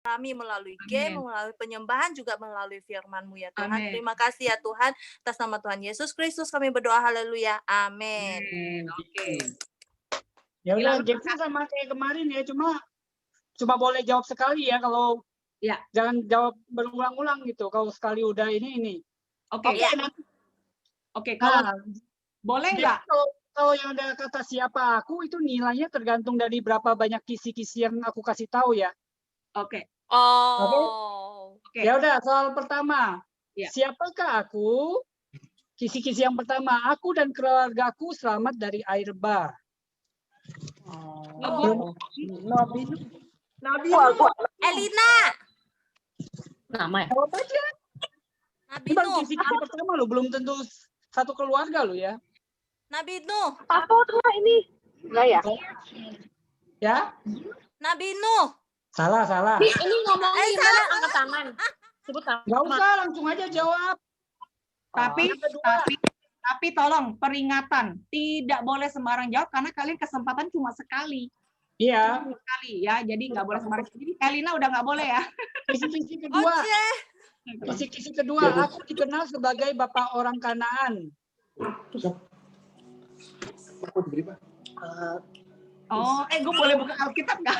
kami melalui game, Amin. melalui penyembahan, juga melalui firman-Mu ya Tuhan. Amin. Terima kasih ya Tuhan, atas nama Tuhan Yesus Kristus kami berdoa, haleluya, amin. Oke. Ya udah, Lalu Jackson sama kayak kemarin ya, cuma boleh jawab sekali ya, kalau Ya. jangan jawab berulang-ulang gitu. Kalau sekali udah ini. Oke. Oke, Ya. nanti. Oke, kalau Nah, boleh jadi nggak? kalau yang ada kata siapa aku itu nilainya tergantung dari berapa banyak kisi-kisi yang aku kasih tahu ya. Oke. Oh. Oke. Ya udah, soal pertama. Ya. Siapakah aku? Kisi-kisi yang pertama, aku dan keluargaku selamat dari air bah. Nabi. Elina. Nama ya? Jawab aja. Nabi Ini baru Nuh. kisi-kisi pertama lo, belum tentu satu keluarga lo ya. Nabi Nuh. Apa tuh ini? Enggak ya? Ya? Nabi Nuh. Salah. Ini ngomongin gimana angkat tangan? Sebut nama. Nggak usah, langsung aja jawab. Tapi tolong peringatan, tidak boleh sembarang jawab karena kalian kesempatan cuma sekali. Iya. Sekali ya, jadi nggak boleh sembarang. Jadi Elina udah nggak boleh ya. Kisi-kisi kedua. Oce. Kisi-kisi kedua, aku dikenal sebagai bapak orang Kanaan. Oh, gue boleh buka Alkitab nggak?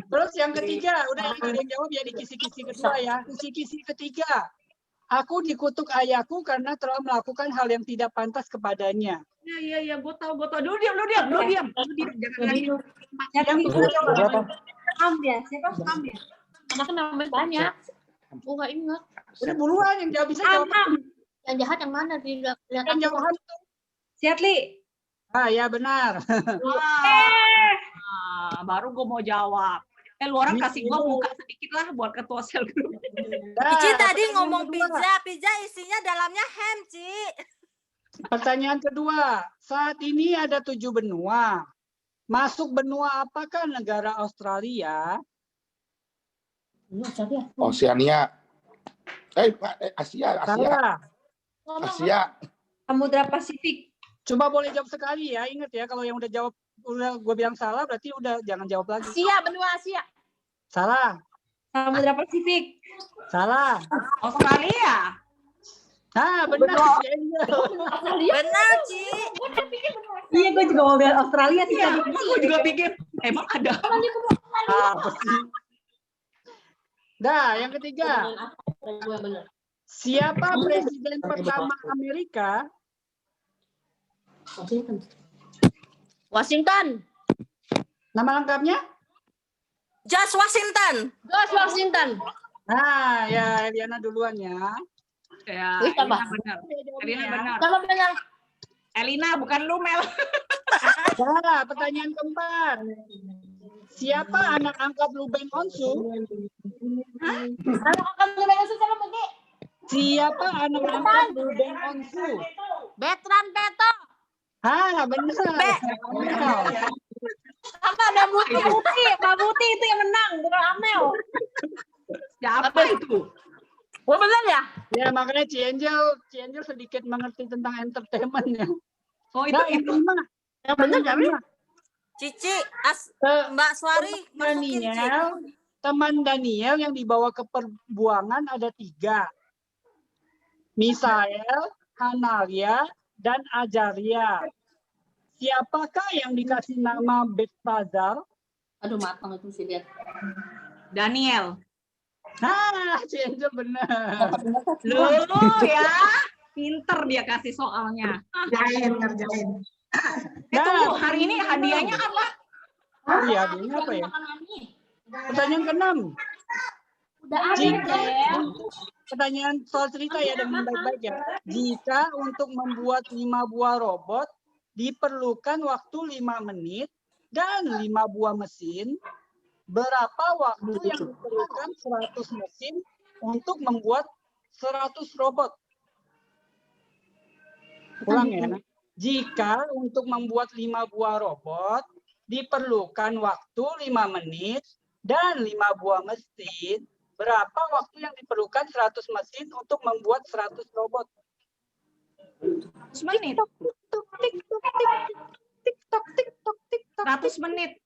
Terus yang ketiga, udah yang kalian jawab ya di kisi-kisi kedua ya. Kisi-kisi ketiga, aku dikutuk ayahku karena telah melakukan hal yang tidak pantas kepadanya. Iya, gue tahu. Lu diam. Jangan. Yang kedua jawab. Siapa Ham ya? Anaknya namanya banyak. Aku nggak ingat. Udah buruan yang jawab bisa jawab. Yang jahat yang mana? Lihat Yang jawab hantu. Siatli. Ah ya benar. Baru gue mau jawab. Lu orang kasih gue muka sedikit lah buat ketua sel grup. Cici tadi ngomong pizza isinya dalamnya ham, Ci. Pertanyaan kedua, saat ini ada 7 benua. Masuk benua apakah negara Australia? Oceania. Asia. Salah. Asia. Samudra Pasifik. Coba boleh jawab sekali ya. Ingat ya, kalau yang udah jawab, udah gue bilang salah, berarti udah jangan jawab lagi. Asia, benua Asia. Salah. Samudra Pasifik. Salah. Australia. Nah, benar. Benar, Ci. Iya, gue juga mau bilang Australia sih. Iya, gue juga pikir emang ada. Apa sih? Dah, yang ketiga. Siapa presiden pertama Amerika? Washington. Nama lengkapnya? George Washington. George Washington. Nah, ya Eliana duluan ya. Ya, Terus apa? Elina benar. Kalau benar. Elina bukan lu, Mel. Nah, pertanyaan keempat. Siapa anak angkat Ruben Onsu? Anak akan lebih susah lagi. Siapa anak angkat Ruben Onsu? Betran Beto. Ah, benar. Sama ada Muti. Pak Muti itu yang menang, bukan Amel. Siapa itu? Oh benar ya? Ya, makanya Cienjel sedikit mengerti tentang entertainment ya. Oh, itu Nah, yang kelima. Yang benar kan? Cici, Mbak Suari masukin, Ci. Teman Daniel yang dibawa ke perbuangan ada 3. Misael, Hanalia, dan Ajaria. Siapakah yang dikasih nama Betpazar? Aduh matang itu sih lihat. Daniel. Nah, Cienjel benar. Lu ya. Pinter dia kasih soalnya. Ngerjain. Tunggu, hari ini hadiahnya apa? Oh iya, hadiahnya apa ya? Pertanyaan ke-6. Udah ada ya. Pertanyaan soal cerita ya, dengan baik-baik ya. Jika untuk membuat 5 buah robot diperlukan waktu 5 menit dan 5 buah mesin, berapa waktu yang diperlukan 100 mesin untuk membuat 100 robot? Ulang ya. Jika untuk membuat 5 buah robot diperlukan waktu 5 menit dan 5 buah mesin, berapa waktu yang diperlukan 100 mesin untuk membuat 100 robot? 100 menit. 100 menit.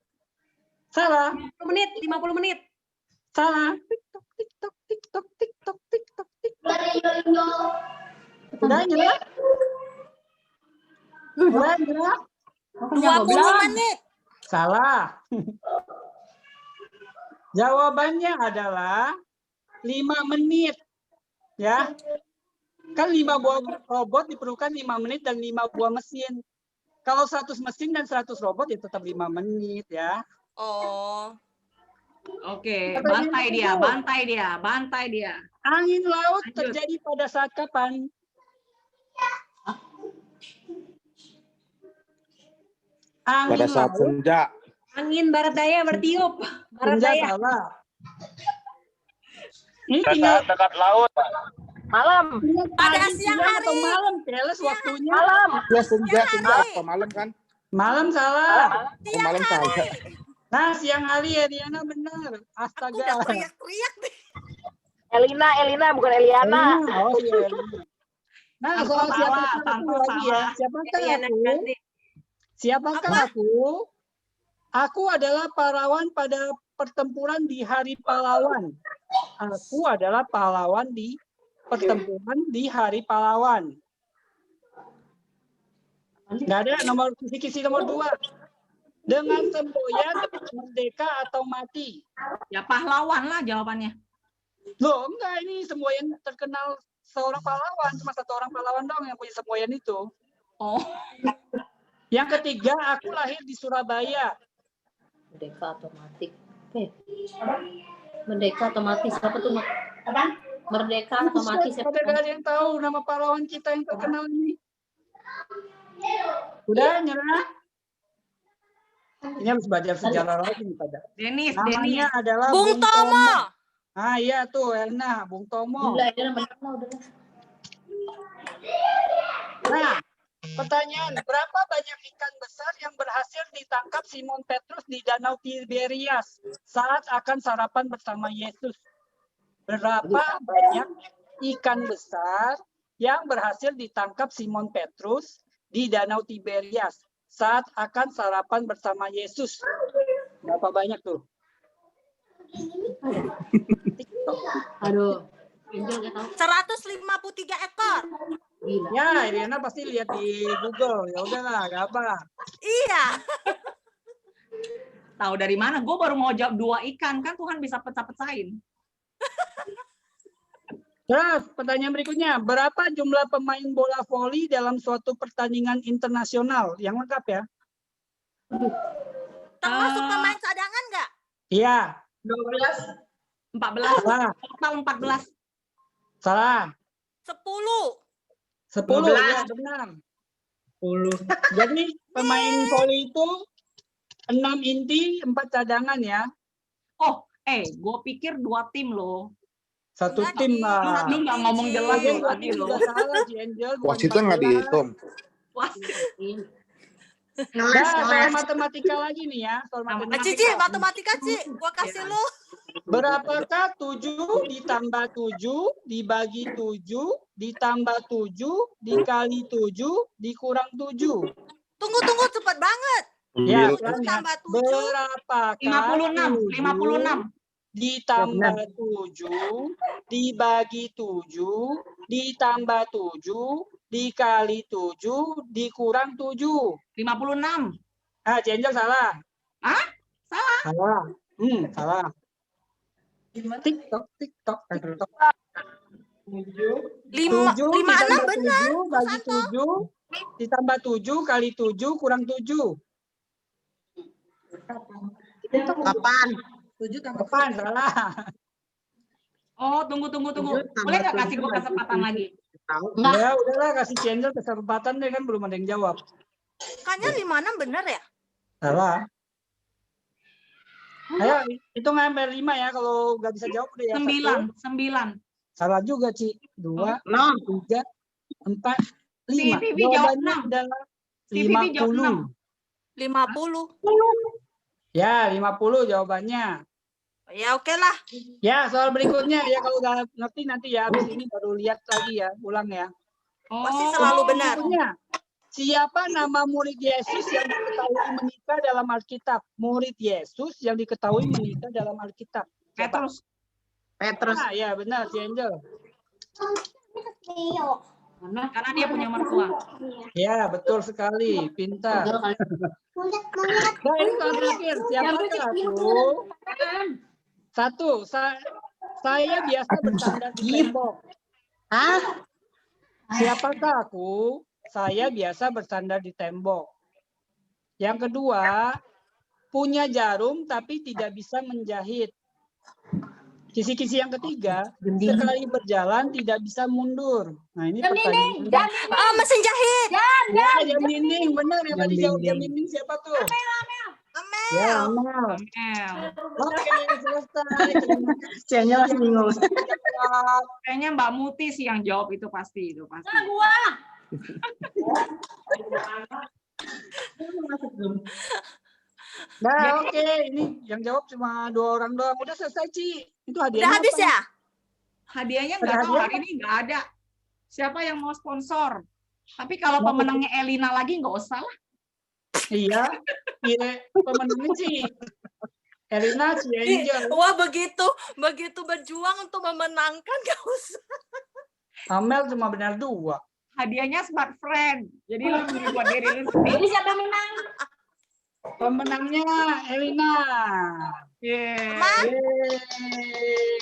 Salah. 50 menit. Salah. TikTok, TikTok, TikTok, TikTok, TikTok, TikTok. Udah nyerah? Udah nyerah? 20 menit. Salah. Jawabannya adalah 5 menit. Ya. Kan 5 buah robot diperlukan 5 menit dan 5 buah mesin. Kalau 100 mesin dan 100 robot ya tetap 5 menit ya. Oh. Oke, bantai dia. Angin laut Lanjut. terjadi pada saat kapan? Angin Pada saat laut senja. Angin barat daya bertiup. Barat senja daya. salah. Ini tinggal Dekat laut. Malam. Pada pagi, siang atau hari. malam, Teles waktunya. Malam. Ya senja hari. atau malam kan? Malam salah. Oh, malam salah. Nah, siang hari ya Diana benar. Aku udah Astaga. teriak-teriak deh. Elina bukan Eliana. Oh iya. Nah, Tanto soal siapakah salah, aku Tanto lagi ya. salah. Siapakah Eliana aku? Grande. Siapakah aku? Aku adalah pahlawan pada pertempuran di Hari Pahlawan. Aku adalah pahlawan di pertempuran di Hari Pahlawan. Nggak ada nomor kisi-kisi nomor 2. Dengan semboyan merdeka atau mati. Ya pahlawan lah jawabannya. Loh, enggak, ini semboyan terkenal seorang pahlawan. Cuma satu orang pahlawan dong yang punya semboyan itu. Oh, Yang ketiga, aku lahir di Surabaya. Merdeka atau mati. Merdeka atau mati siapa tuh? Merdeka atau mati siapa? Ada nggak ada yang tahu nama pahlawan kita yang terkenal ini? Udah nyerah? Ini harus belajar sejarah lagi nih pada. Denis. Namanya adalah Bung Tomo. Ah iya tuh Elna, Bung Tomo. Udah, dia namanya udah. Nah, pertanyaan, berapa banyak ikan besar yang berhasil ditangkap Simon Petrus di Danau Tiberias saat akan sarapan bersama Yesus? Berapa banyak ikan besar yang berhasil ditangkap Simon Petrus di Danau Tiberias saat akan sarapan bersama Yesus? Berapa banyak tuh? Aduh. Angel nggak tahu. 153 ekor. Gila. Ya, Irina pasti lihat di Google. Ya udahlah, gak apa. Iya. Tahu dari mana? Gue baru mau jawab 2 ikan. Kan Tuhan bisa pecah-pecahin. Terus, pertanyaan berikutnya. Berapa jumlah pemain bola voli dalam suatu pertandingan internasional? Yang lengkap ya? Termasuk pemain cadangan nggak? Iya. 14. Salah. Total 14. Salah. 10. 10. Ya, benar. 10. Jadi, pemain voli itu 6 inti, 4 cadangan ya. Oh, gue pikir 2 tim loh. Satu Enggak, tim Ci. lah. Lu nggak ngomong jelas Lagian loh tadi lo. juga salah, Ci Angel. bukan Wasitnya nggak 14. dihitung. Wah, Nah, soal matematika lagi nih ya. Soal Cici, matematika. matematika, Ci. Gua kasih lu. Berapakah 7 ditambah 7 dibagi 7 ditambah 7 dikali 7 dikurang 7? Tunggu, cepet banget. Ya, 7 kan, ya. tambah 7. Berapakah 56. ditambah 7 dibagi 7 ditambah 7 dikali 7 dikurang 7? 56. Ah, Angel salah. Hah? Salah? Salah. Salah. TikTok, TikTok, TikTok. 5 6 benar. 7 bagi 7 ditambah 7 kali 7 kurang 7. Kapan? 8 salah. Oh, tunggu. Boleh nggak kasih gue kesempatan lagi? Ya udahlah kasih channel kesempatan deh kan belum ada yang jawab. Kayaknya 5 6 benar ya? Salah. Ayo hitung sampai 5 ya, kalau nggak bisa jawab udah ya. 9. Salah juga, Ci. 2, 3, 4, 5. Si Vivi jawab 6. adalah Si Vivi jawab 50. 50. Ya, 50 jawabannya. Ya oke lah. Ya, soal berikutnya ya kalau udah ngerti nanti ya habis ini baru lihat lagi ya, ulang ya. Pasti selalu benar. Berikutnya, siapa nama murid Yesus yang diketahui menikah dalam Alkitab? Murid Yesus yang diketahui menikah dalam Alkitab. Petrus. Petrus. Ah, ya benar, si Angel. Karena dia punya mertua. Ya, betul sekali. Pintar. Nah, ini soal terakhir. Siapakah aku? Satu, saya biasa bersandar di tembok. Hah? Siapakah aku? Saya biasa bersandar di tembok. Yang kedua, punya jarum tapi tidak bisa menjahit. Kisi-kisi yang ketiga, sekali berjalan tidak bisa mundur. Nah, ini pertanyaan. Oh, mesin jahit. Ya, jam dinding. Benar yang tadi jawab jam dinding siapa tuh? Amel. Ya, Amel. Amel. Oke, selesai. Cianya masih bingung. Kayaknya Mbak Muti sih yang jawab itu pasti. Nah, oke. Ini yang jawab cuma 2 orang doang. Udah selesai, Ci. Itu hadiahnya Udah habis apa? ya? Hadiahnya nggak tahu, hari ini nggak ada. Siapa yang mau sponsor? Tapi kalau Mau pemenangnya Elina lagi nggak usah lah. Iya. Iya, pemenangnya Ci. Elina, si Angel. Wah, begitu berjuang untuk memenangkan, gak usah. Amel cuma benar 2. Hadiahnya smart friend. Jadi lu beli buat diri lu sendiri. Jadi siapa yang menang? Pemenangnya Elina. Yeah. Yeay.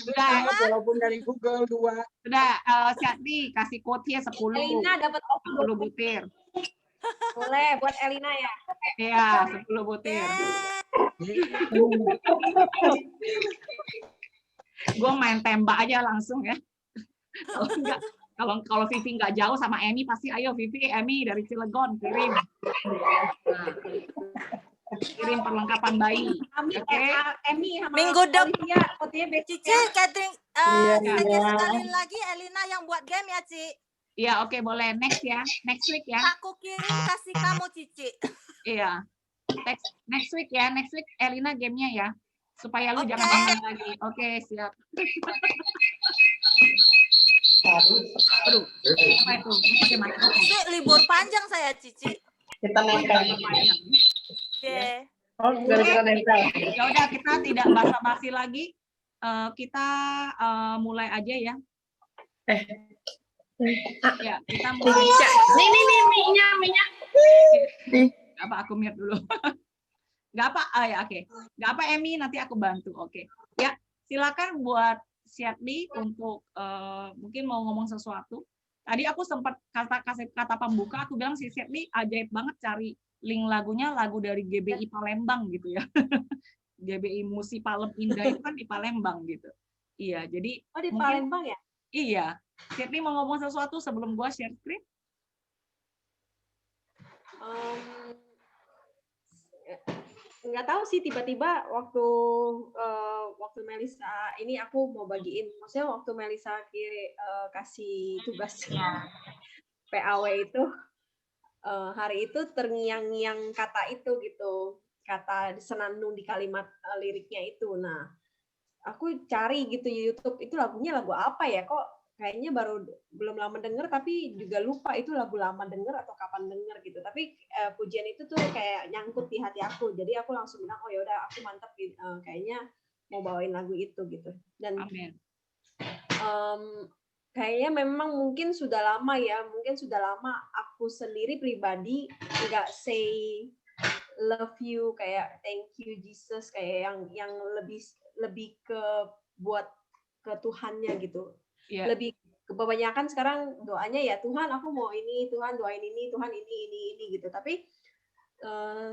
Udah. Walaupun dari Google 2. Sudah, Syakti kasih quote-nya 10. Elina dapat 10 butir. boleh buat Elina ya. Iya, 10 butir. Gue main tembak aja langsung ya. Kalau enggak, kalau Vivi nggak jauh sama Emi pasti ayo Vivi, Emi dari Cilegon kirim. Nah, kirim perlengkapan bayi. Oke. Emi sama Minggu depan. Olivia, fotonya beda. Cici, catering. Iya. Sekali lagi Elina yang buat game ya, Ci. Iya, oke boleh. Next ya. Next week ya. Aku kirim kasih kamu, Cici. Iya. Next week ya. Next week Elina gamenya ya. Supaya lu Oke. jangan online lagi. Oke, siap. Aduh, apa itu? Pakai mikrofon. Cici, libur panjang saya, Cici. Kita nempel. Oke. Oh, gara-gara nempel. Ya udah, kita tidak basa-basi lagi. Kita mulai aja ya. Ya, kita mulai. Nih, minyak. Gak apa, aku mute dulu. Gak apa, ya oke. Gak apa, Emi, nanti aku bantu. Oke. Ya, silakan buat Syakti untuk mungkin mau ngomong sesuatu. Tadi aku sempat kasih kata pembuka, aku bilang si Syakti ajaib banget cari link lagunya, lagu dari GBI Palembang gitu ya. GBI Musi Palem Indah itu kan di Palembang gitu. Iya, jadi Oh, di mungkin- Palembang ya? Iya. Syakti mau ngomong sesuatu sebelum gua share screen? Nggak tahu sih, tiba-tiba waktu Melisa ini aku mau bagiin, maksudnya waktu Melisa kasih tugasnya PAW itu hari itu terngiang-ngiang kata itu gitu, kata senandung di kalimat liriknya itu. Nah, aku cari gitu di YouTube itu lagunya lagu apa ya, kok kayaknya belum lama denger tapi juga lupa itu lagu lama denger atau kapan denger gitu. Tapi pujian itu tuh kayak nyangkut di hati aku. Jadi aku langsung bilang, oh ya udah aku mantep kayaknya mau bawain lagu itu gitu. Dan Amin. kayaknya memang mungkin sudah lama aku sendiri pribadi nggak say love you kayak thank you Jesus kayak yang lebih ke buat ke Tuhannya gitu. Iya. Lebih kebanyakan sekarang doanya ya Tuhan aku mau ini, Tuhan doain ini, Tuhan ini gitu. Tapi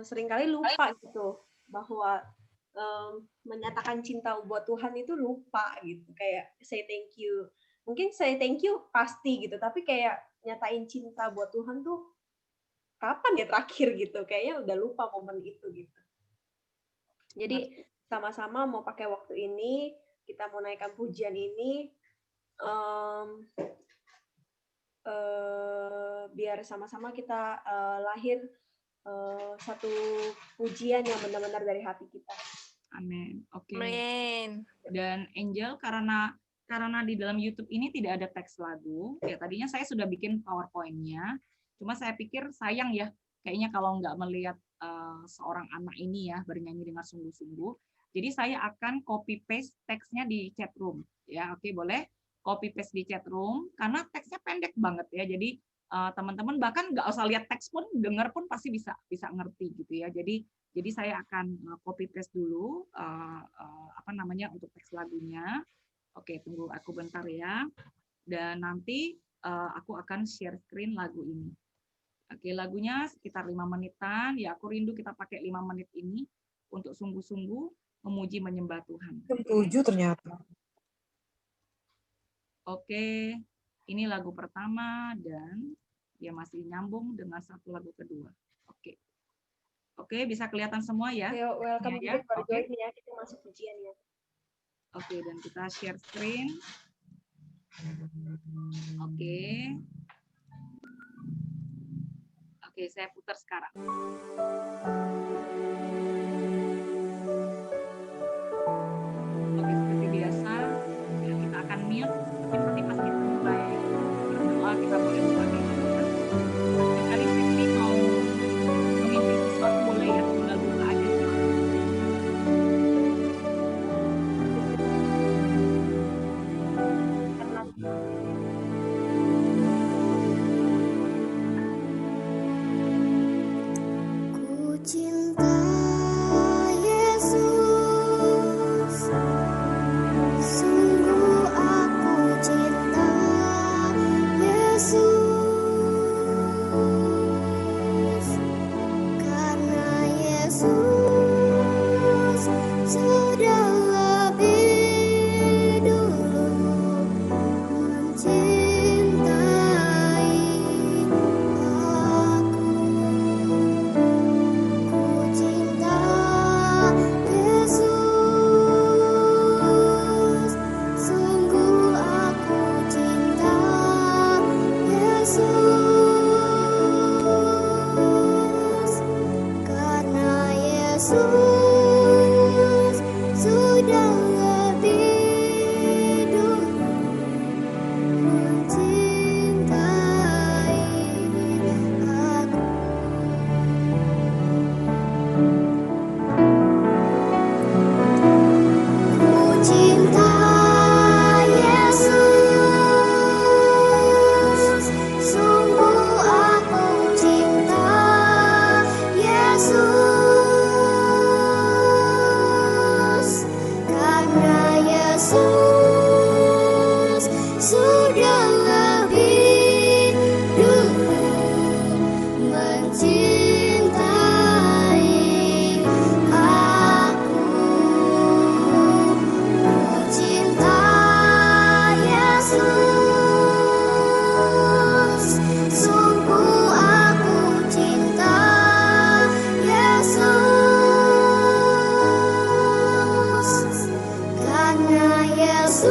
seringkali lupa gitu bahwa menyatakan cinta buat Tuhan itu lupa gitu. Kayak say thank you. Mungkin say thank you pasti gitu, tapi kayak nyatain cinta buat Tuhan tuh kapan ya terakhir gitu. Kayaknya udah lupa momen itu gitu. Jadi sama-sama mau pakai waktu ini, kita mau naikkan pujian ini, biar sama-sama kita lahir satu pujian yang benar-benar dari hati kita. Amin. Oke. Amin. Dan Angel karena di dalam YouTube ini tidak ada teks lagu, ya tadinya saya sudah bikin PowerPoint-nya, cuma saya pikir sayang ya, kayaknya kalau nggak melihat seorang anak ini ya bernyanyi dengan sungguh-sungguh. Jadi saya akan copy paste teksnya di chat room. Ya, oke, boleh copy paste di chat room karena teksnya pendek banget ya. Jadi teman-teman bahkan nggak usah lihat teks pun, dengar pun pasti bisa ngerti gitu ya. Jadi saya akan copy paste dulu untuk teks lagunya. Oke, tunggu aku bentar ya. Dan nanti aku akan share screen lagu ini. Oke, lagunya sekitar 5 menitan. Ya, aku rindu kita pakai 5 menit ini untuk sungguh-sungguh memuji menyembah Tuhan. Jam 7 ternyata. Oke, ini lagu pertama dan dia masih nyambung dengan satu lagu kedua. Oke. Oke, bisa kelihatan semua ya? Ayo, welcome Ya, juga baru oke. join ya, kita masuk pujian ya. Oke, dan kita share screen. Oke. Oke, saya putar sekarang. Oke, seperti biasa, ya, kita akan mute. Tapi nanti pas kita mulai berdoa, kita boleh buka mikrofon. Kali Siti mau memimpin sesuatu boleh ya, tinggal buka aja. Ku cinta Yesus, sungguh aku cinta Yesus, karena Yesus sudah lebih dulu mencintai aku. Ku cinta Yesus, sungguh aku cinta Yesus, karena Yesus sudah lebih dulu mencintai aku. Ku cinta Yesus, sungguh aku cinta Yesus, karena Yesus sudah lebih dulu mencintai aku. Ku cinta Yesus, sungguh aku cinta Yesus, karena Yesus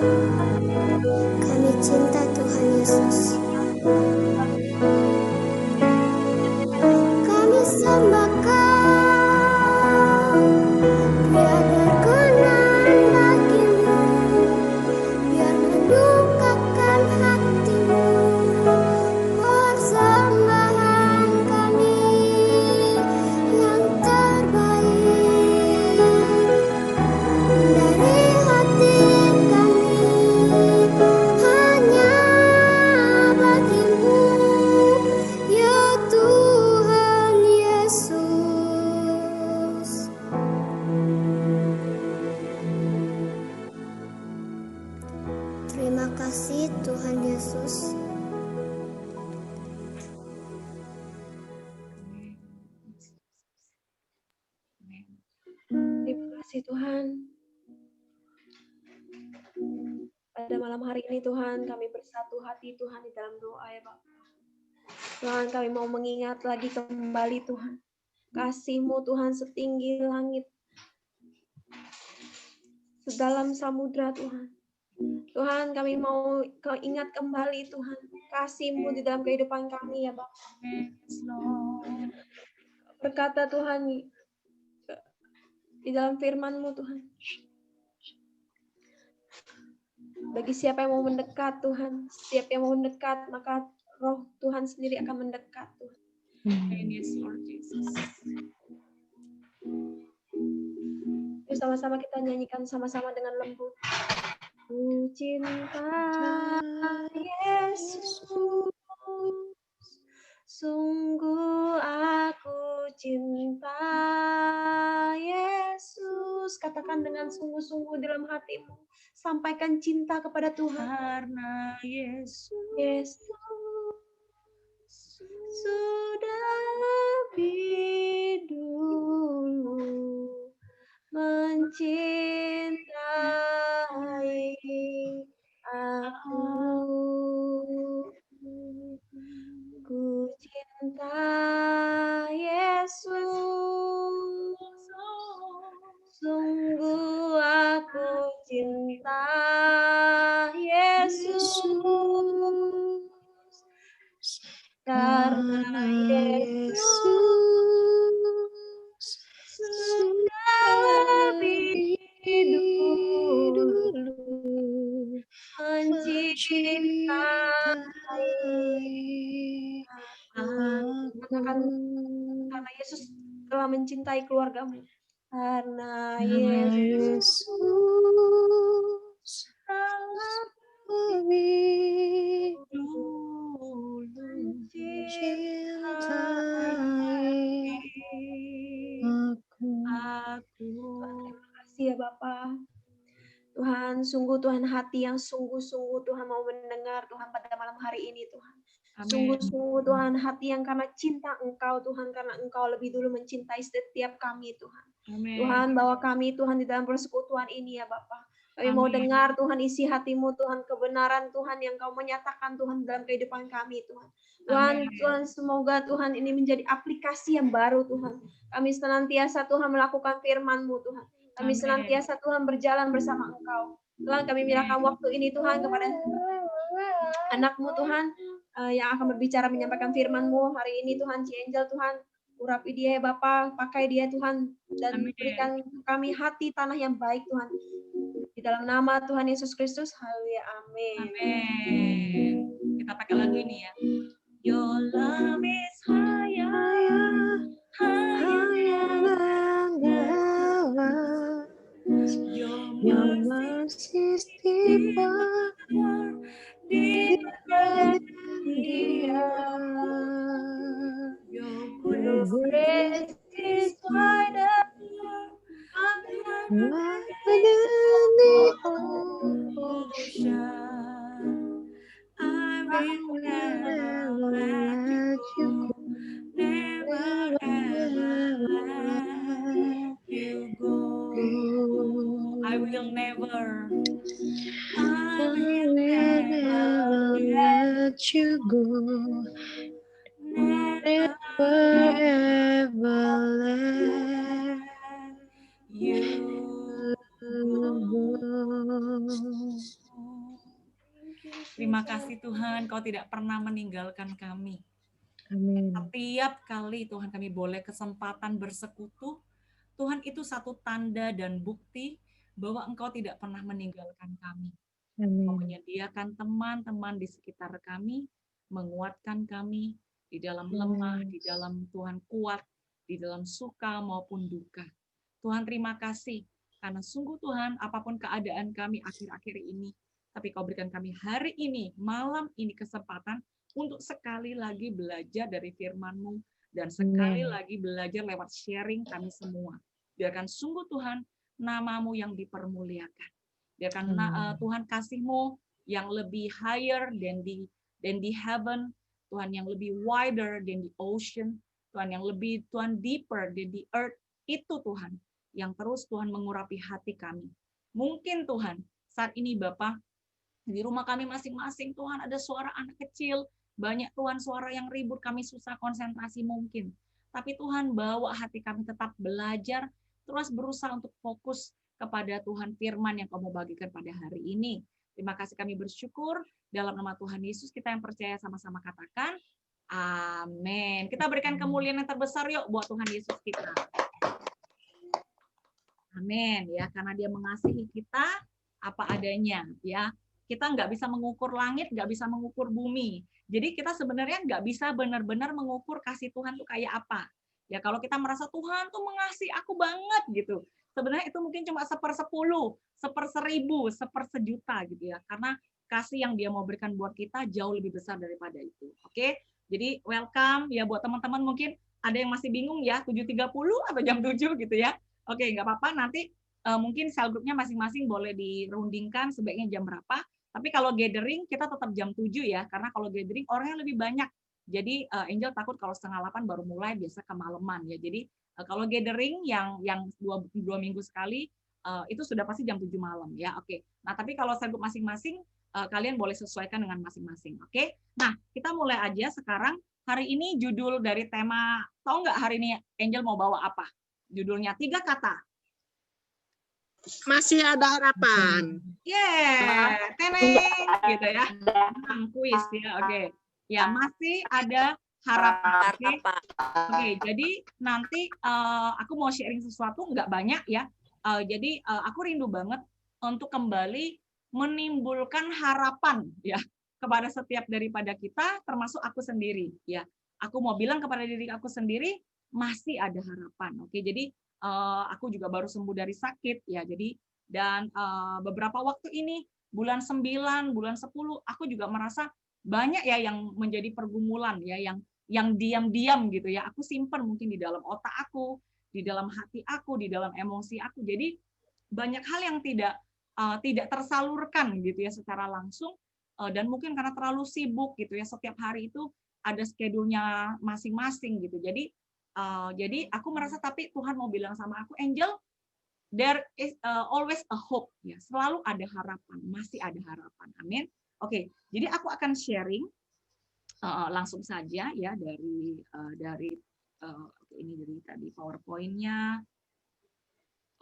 Kami cinta Tuhan Yesus. Kami sembah Kau, biar berkenan bagimu, biar mendukakan hatimu. Persembahan kami yang terbaik dari hati kami, hanya bagimu, ya Tuhan Yesus. Terima kasih Tuhan Yesus. Terima kasih Tuhan. Pada malam hari ini Tuhan, kami bersatu hati Tuhan di dalam doa ya Bapak. Tuhan, kami mau mengingat lagi kembali Tuhan. Kasih-Mu Tuhan setinggi langit, sedalam samudra Tuhan. Tuhan, kami mau ingat kembali Tuhan. Kasih-Mu di dalam kehidupan kami ya Bapak. Berkata Tuhan di dalam firman-Mu Tuhan. Bagi siapa yang mau mendekat Tuhan, setiap yang mau mendekat, maka Roh Tuhan sendiri akan mendekat Tuhan. Yes, Lord Jesus. Yuk sama-sama kita nyanyikan sama-sama dengan lembut. Ku cinta Yesus, sungguh aku cinta Yesus. Katakan dengan sungguh-sungguh dalam hatimu. Sampaikan cinta kepada Tuhan. Karena Yesus Yesus sudah lebih dulu mencintai aku. Ku cinta Yesus, sungguh aku cinta Yesus, karena Yesus sudah lebih dulu mencintai aku. Katakan, karena Yesus telah mencintai keluargamu. Karena Yesus telah lebih dulu mencintai aku. Terima kasih ya Bapak. Tuhan, sungguh Tuhan hati yang sungguh-sungguh Tuhan mau mendengar Tuhan pada malam hari ini Tuhan. Sungguh-sungguh Tuhan hati yang karena cinta Engkau Tuhan, karena Engkau lebih dulu mencintai setiap kami Tuhan. Amen. Tuhan, bawa kami Tuhan di dalam persekutuan ini ya Bapak. Kami mau dengar Tuhan isi hatimu Tuhan, kebenaran Tuhan yang Kau menyatakan Tuhan dalam kehidupan kami Tuhan. Tuhan, Tuhan semoga Tuhan ini menjadi aplikasi yang baru Tuhan. Kami senantiasa Tuhan melakukan firman-Mu Tuhan. Kami senantiasa Tuhan berjalan bersama Engkau. Tuhan, kami menyerahkan waktu ini Tuhan kepada anak-Mu Tuhan yang akan berbicara menyampaikan firman-Mu hari ini Tuhan. Ci Angel Tuhan, urapi dia ya Bapa, pakai dia Tuhan, dan berikan kami hati tanah yang baik Tuhan. Di dalam nama Tuhan Yesus Kristus, haleluya, amin. Amin. Kita pakai lagu ini ya. Your love is higher, higher than ever. Your mercy is deeper, deeper than the earth. Your grace is wider than the ocean. I will never let you go. Never ever let you go. I will never let you go. Never ever let you go. Terima kasih Tuhan, Kau tidak pernah meninggalkan kami. Amin. Setiap kali Tuhan kami boleh kesempatan bersekutu, Tuhan itu satu tanda dan bukti bahwa Engkau tidak pernah meninggalkan kami. Engkau Amin. menyediakan teman-teman di sekitar kami, menguatkan kami di dalam lemah, di dalam Tuhan kuat, di dalam suka maupun duka. Tuhan terima kasih, karena sungguh Tuhan apapun keadaan kami akhir-akhir ini, tapi Kau berikan kami hari ini, malam ini kesempatan untuk sekali lagi belajar dari firman-Mu, dan sekali lagi belajar lewat sharing kami semua. Biarkan sungguh Tuhan, nama-Mu yang dipermuliakan. Biarkan Tuhan kasih-Mu yang lebih higher than the heaven, Tuhan yang lebih wider than the ocean, Tuhan yang lebih Tuhan deeper than the earth, itu Tuhan yang terus Tuhan mengurapi hati kami. Mungkin Tuhan saat ini Bapak di rumah kami masing-masing Tuhan ada suara anak kecil, banyak Tuhan suara yang ribut, kami susah konsentrasi mungkin. Tapi Tuhan bawa hati kami tetap belajar, terus berusaha untuk fokus kepada Tuhan firman yang Kau mau bagikan pada hari ini. Terima kasih kami bersyukur, dalam nama Tuhan Yesus kita yang percaya sama-sama katakan, amin. Kita berikan kemuliaan yang terbesar yuk buat Tuhan Yesus kita. Amin ya, karena Dia mengasihi kita apa adanya ya. Kita nggak bisa mengukur langit, nggak bisa mengukur bumi. Jadi kita sebenarnya nggak bisa benar-benar mengukur kasih Tuhan tuh kayak apa. Ya kalau kita merasa Tuhan tuh mengasihi aku banget gitu, sebenarnya itu mungkin cuma 1/10, 1/1000, 1/1.000.000 gitu ya. Karena kasih yang Dia mau berikan buat kita jauh lebih besar daripada itu. Oke? Jadi welcome ya buat teman-teman, mungkin ada yang masih bingung ya 7.30 atau jam 7 gitu ya. Oke, nggak apa-apa, nanti mungkin sel grupnya masing-masing boleh dirundingkan sebaiknya jam berapa. Tapi kalau gathering kita tetap jam 7 ya, karena kalau gathering orangnya lebih banyak. Jadi Angel takut kalau 7:30 baru mulai, biasa kemalaman ya. Jadi kalau gathering yang dua minggu sekali, itu sudah pasti jam 7 malam ya. Oke. Nah, tapi kalau sel grup masing-masing, kalian boleh sesuaikan dengan masing-masing. Oke. Nah, kita mulai aja sekarang. Hari ini judul dari tema, tahu nggak hari ini Angel mau bawa apa? Judulnya 3 kata. Masih ada harapan. Yeah, teneng gitu ya. Kuis ya, oke. Ya, masih ada harapan. Oke, jadi nanti aku mau sharing sesuatu nggak banyak ya. Jadi aku rindu banget untuk kembali menimbulkan harapan ya kepada setiap daripada kita, termasuk aku sendiri ya. Aku mau bilang kepada diri aku sendiri masih ada harapan. Oke, jadi aku juga baru sembuh dari sakit ya. Jadi dan beberapa waktu ini bulan 9, bulan 10 aku juga merasa banyak ya yang menjadi pergumulan ya, yang diam-diam gitu ya. Aku simpan mungkin di dalam otak aku, di dalam hati aku, di dalam emosi aku. Jadi banyak hal yang tidak tersalurkan gitu ya secara langsung, dan mungkin karena terlalu sibuk gitu ya, setiap hari itu ada schedule-nya masing-masing gitu. Jadi aku merasa, tapi Tuhan mau bilang sama aku, Angel, there is always a hope ya, selalu ada harapan, masih ada harapan. Amin. Oke, jadi aku akan sharing langsung saja ya dari ini dari tadi PowerPoint-nya.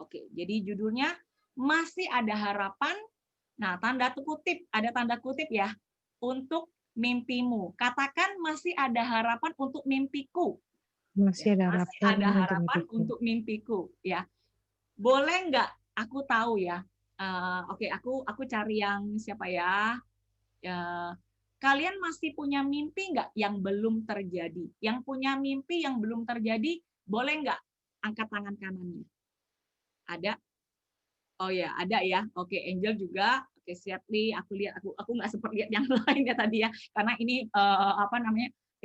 Oke, jadi judulnya masih ada harapan. Nah, ada tanda kutip ya untuk mimpimu. Katakan masih ada harapan untuk mimpiku. Masih ada harapan untuk mimpiku ya. Boleh nggak aku tahu ya? Oke, aku cari yang siapa ya? Kalian masih punya mimpi nggak yang belum terjadi? Yang punya mimpi yang belum terjadi, boleh nggak angkat tangan kanannya? Ada? Oh ya, ada ya. Oke, Angel juga. Oke, Siatli, aku lihat, aku nggak sempat lihat yang lain ya tadi ya, karena ini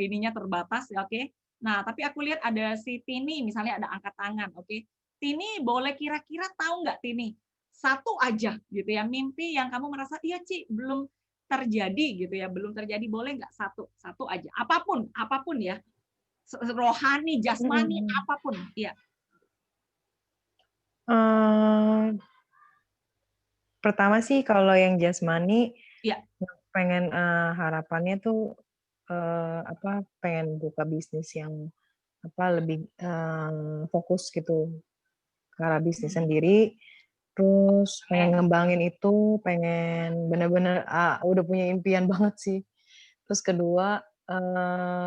ininya terbatas ya. Oke. Nah, tapi aku lihat ada si Tini, misalnya ada angkat tangan. Oke, Tini, boleh kira-kira tahu nggak Tini? Satu aja gitu ya, mimpi yang kamu merasa iya Ci belum terjadi gitu ya, belum terjadi, boleh nggak satu aja, apapun ya, rohani, jasmani, apapun ya. Pertama sih kalau yang jasmani, ya. Pengen harapannya tuh pengen buka bisnis yang lebih fokus gitu ke arah bisnis sendiri. Terus pengen ngembangin itu, pengen bener-bener udah punya impian banget sih. Terus kedua,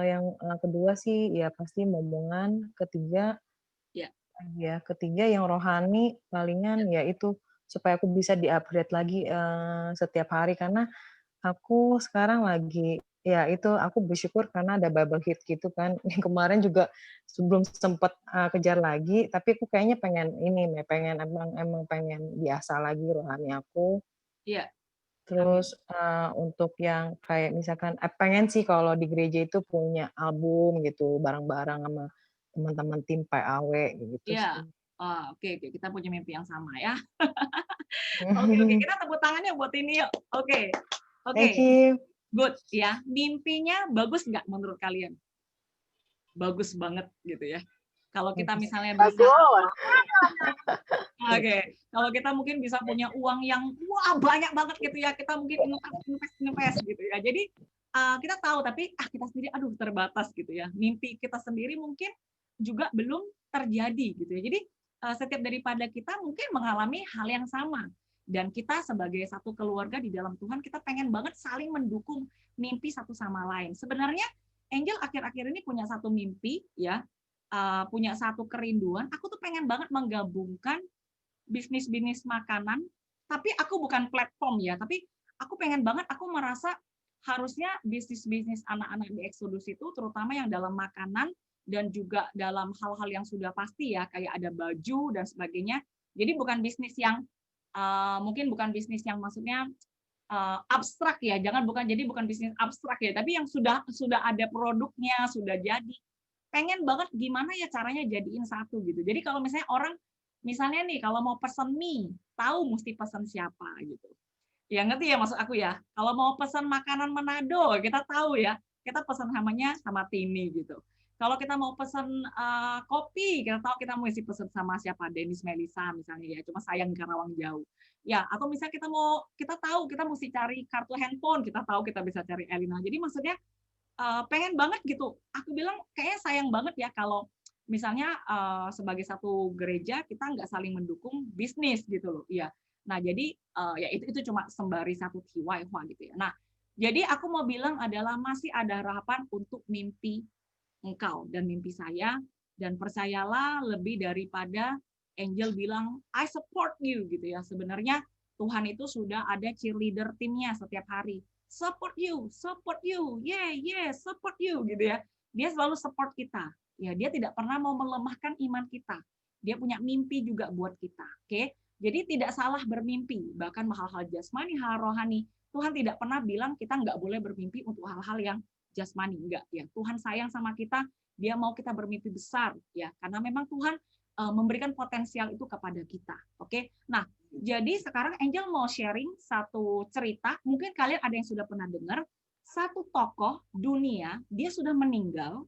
yang kedua sih ya pasti momongan, ketiga Ya. ketiga yang rohani palingan ya itu supaya aku bisa di-upgrade lagi setiap hari karena aku sekarang lagi ya itu aku bersyukur karena ada Bible Hit gitu kan. Yang kemarin juga sebelum sempat kejar lagi, tapi aku kayaknya pengen ini nih, pengen emang pengen biasa lagi rohani aku. Iya. Terus untuk yang kayak misalkan pengen sih kalau di gereja itu punya album gitu bareng-bareng sama teman-teman tim PAW gitu Iya. sih. Oke, kita punya mimpi yang sama ya. Oke, kita tepuk tangannya buat ini yuk. Oke. Thank you. Good ya. Mimpinya bagus nggak menurut kalian? Bagus banget gitu ya. Kalau kita misalnya bisa, kalau kita mungkin bisa punya uang yang banyak banget gitu ya, kita mungkin invest gitu ya. Jadi kita tahu, tapi kita sendiri terbatas gitu ya. Mimpi kita sendiri mungkin juga belum terjadi gitu ya. Jadi setiap daripada kita mungkin mengalami hal yang sama. Dan kita sebagai satu keluarga di dalam Tuhan, kita pengen banget saling mendukung mimpi satu sama lain. Sebenarnya Angel akhir-akhir ini punya satu mimpi ya, punya satu kerinduan. Aku tuh pengen banget menggabungkan bisnis makanan, tapi aku bukan platform ya, tapi aku pengen banget, aku merasa harusnya bisnis anak-anak di Exodus itu, terutama yang dalam makanan dan juga dalam hal-hal yang sudah pasti ya, kayak ada baju dan sebagainya. Jadi bukan bisnis yang mungkin bukan bisnis yang maksudnya abstrak ya, jadi bukan bisnis abstrak ya, tapi yang sudah ada produknya, sudah jadi. Pengen banget gimana ya caranya jadiin satu gitu. Jadi kalau misalnya orang, misalnya nih kalau mau pesen mie, tahu mesti pesen siapa gitu. Ya ngerti ya maksud aku ya. Kalau mau pesen makanan Manado, kita tahu ya, kita pesen sama Tini gitu. Kalau kita mau pesen kopi, kita tahu kita mesti pesen sama siapa, Denis Melisa misalnya ya, cuma sayang Karawang jauh. Ya, atau misalnya kita tahu kita mesti cari kartu handphone, kita tahu kita bisa cari Elina. Jadi maksudnya pengen banget gitu. Aku bilang kayaknya sayang banget ya kalau misalnya sebagai satu gereja kita nggak saling mendukung bisnis gitu loh. Iya. Nah, jadi ya itu cuma sembari satu TY gitu ya. Nah, jadi aku mau bilang adalah masih ada harapan untuk mimpi engkau dan mimpi saya, dan percayalah lebih daripada Angel bilang I support you gitu ya. Sebenarnya Tuhan itu sudah ada cheerleader timnya setiap hari. Support you, yeah, support you gitu ya. Dia selalu support kita. Ya, dia tidak pernah mau melemahkan iman kita. Dia punya mimpi juga buat kita. Oke? Jadi tidak salah bermimpi, bahkan hal-hal jasmani, hal rohani. Tuhan tidak pernah bilang kita nggak boleh bermimpi untuk hal-hal yang jasmani, enggak ya. Tuhan sayang sama kita, dia mau kita bermimpi besar ya, karena memang Tuhan memberikan potensial itu kepada kita. Oke? Nah, jadi sekarang Angel mau sharing satu cerita, mungkin kalian ada yang sudah pernah dengar, satu tokoh dunia, dia sudah meninggal,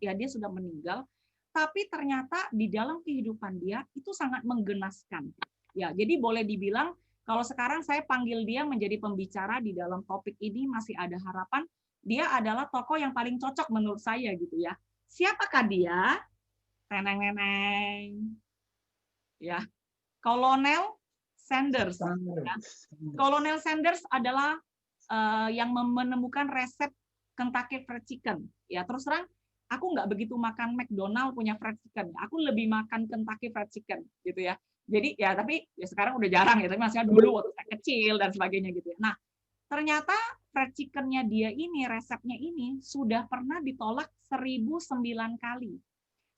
tapi ternyata di dalam kehidupan dia itu sangat menggenaskan. Ya, jadi boleh dibilang kalau sekarang saya panggil dia menjadi pembicara di dalam topik ini masih ada harapan, dia adalah tokoh yang paling cocok menurut saya gitu ya. Siapakah dia? Teneng-neneng. Ya, Kolonel Sanders. Ya. Kolonel Sanders adalah yang menemukan resep Kentucky Fried Chicken. Ya, terus terang, aku nggak begitu makan McDonald punya fried chicken. Aku lebih makan Kentucky Fried Chicken, gitu ya. Jadi ya, tapi ya sekarang udah jarang ya. Tapi maksudnya dulu waktu saya kecil dan sebagainya gitu ya. Nah, ternyata fried chicken-nya dia ini, resepnya ini sudah pernah ditolak 1009 kali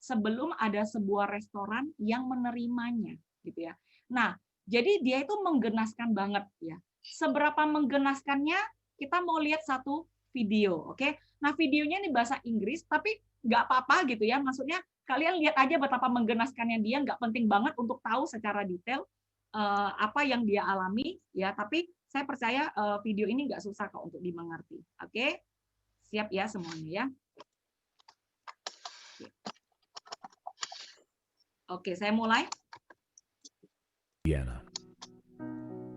sebelum ada sebuah restoran yang menerimanya, gitu ya. Nah, jadi dia itu menggenaskan banget ya. Seberapa menggenaskannya, kita mau lihat satu video, oke? Nah, videonya ini bahasa Inggris, tapi nggak apa-apa gitu ya. Maksudnya kalian lihat aja betapa menggenaskannya dia, nggak penting banget untuk tahu secara detail apa yang dia alami ya. Tapi saya percaya video ini nggak susah kok untuk dimengerti, oke? Siap ya semuanya ya. Oke, saya mulai. Vienna.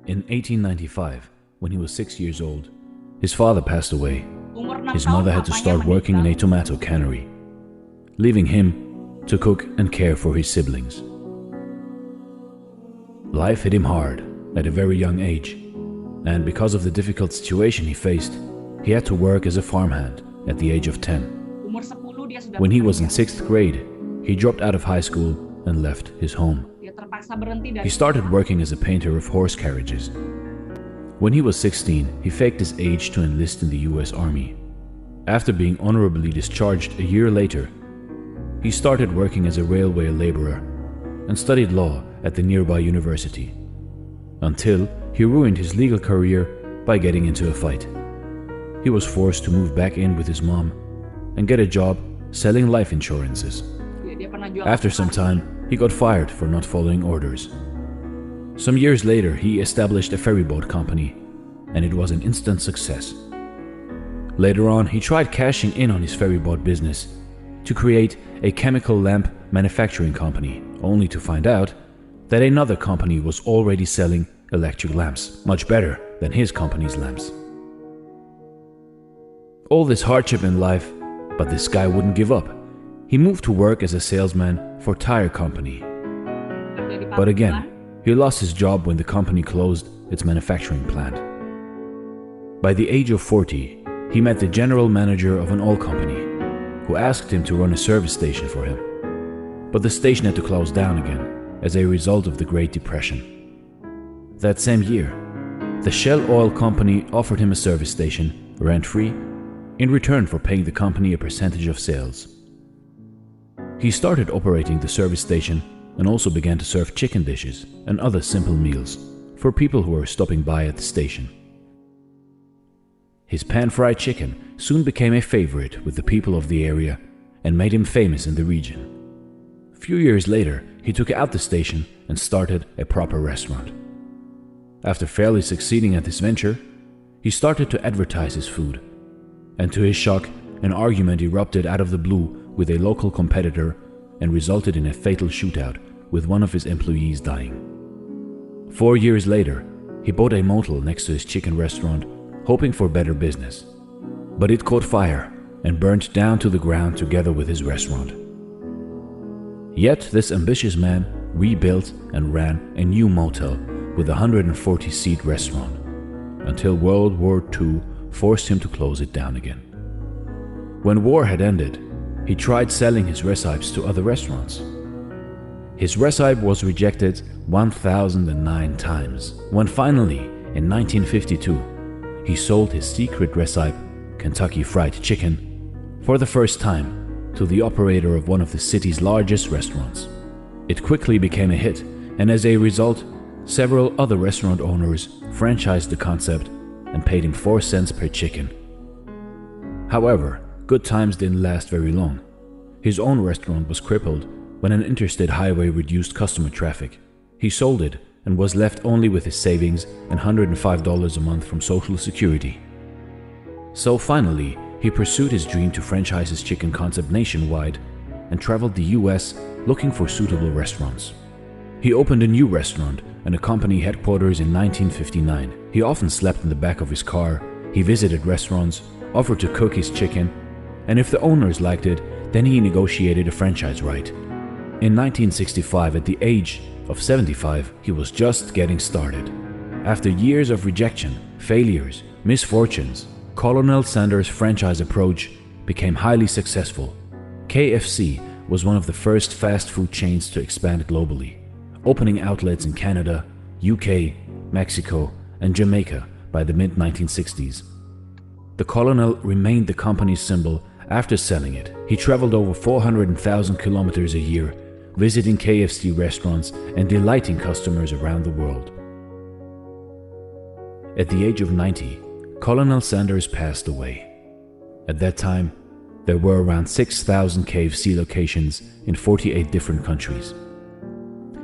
In 1895, when he was 6 years old, his father passed away. Umur 6 His tahun mother had to bapaknya start working in a meninggal. tomato cannery, leaving him to cook and care for his siblings. Life hit him hard at a very young age, and because of the difficult situation he faced, he had to work as a farmhand at the age of 10. Umur 10 dia sudah When he was in bekerja. 6th grade, he dropped out of high school and left his home. Dia terpaksa berhenti dari He started working as a painter of horse carriages. When he was 16, he faked his age to enlist in the US Army. After being honorably discharged a year later, he started working as a railway laborer and studied law at the nearby university, until he ruined his legal career by getting into a fight. He was forced to move back in with his mom and get a job selling life insurances. dia pernah jual After some time, he got fired for not following orders. Some years later, he established a ferryboat company, and it was an instant success. Later on, he tried cashing in on his ferryboat business to create a chemical lamp manufacturing company, only to find out that another company was already selling electric lamps, much better than his company's lamps. All this hardship in life, but this guy wouldn't give up. He moved to work as a salesman for a tire company. kerja di But pabrik again, ban. he lost his job when the company closed its manufacturing plant. By the age of 40, he met the general manager of an oil company, who asked him to run a service station for him. But the station had to close down again as a result of the Great Depression. That same year, the Shell Oil Company offered him a service station, rent-free, in return for paying the company a percentage of sales. He started operating the service station and also began to serve chicken dishes and other simple meals for people who were stopping by at the station. His pan-fried chicken soon became a favorite with the people of the area and made him famous in the region. A few years later, he took out the station and started a proper restaurant. After fairly succeeding at this venture, he started to advertise his food, and to his shock, an argument erupted out of the blue with a local competitor and resulted in a fatal shootout with one of his employees dying. 4 years later, he bought a motel next to his chicken restaurant, hoping for better business. But it caught fire and burnt down to the ground together with his restaurant. Yet this ambitious man rebuilt and ran a new motel with a 140-seat restaurant, until World War II forced him to close it down again. When war had ended, he tried selling his recipes to other restaurants. His recipe was rejected 1,009 times, when finally, in 1952, he sold his secret recipe, Kentucky Fried Chicken, for the first time to the operator of one of the city's largest restaurants. It quickly became a hit, and as a result, several other restaurant owners franchised the concept and paid him 4 cents per chicken. However, good times didn't last very long. His own restaurant was crippled when an interstate highway reduced customer traffic. He sold it and was left only with his savings and $105 a month from Social Security. So finally, he pursued his dream to franchise his chicken concept nationwide and traveled the US looking for suitable restaurants. He opened a new restaurant and a company headquarters in 1959. He often slept in the back of his car, he visited restaurants, offered to cook his chicken, and if the owners liked it, then he negotiated a franchise right. In 1965, at the age of 75, he was just getting started. After years of rejection, failures, misfortunes, Colonel Sanders' franchise approach became highly successful. KFC was one of the first fast food chains to expand globally, opening outlets in Canada, UK, Mexico, and Jamaica by the mid-1960s. The Colonel remained the company's symbol after selling it. He traveled over 400,000 kilometers a year, visiting KFC restaurants and delighting customers around the world. At the age of 90, Colonel Sanders passed away. At that time, there were around 6,000 KFC locations in 48 different countries.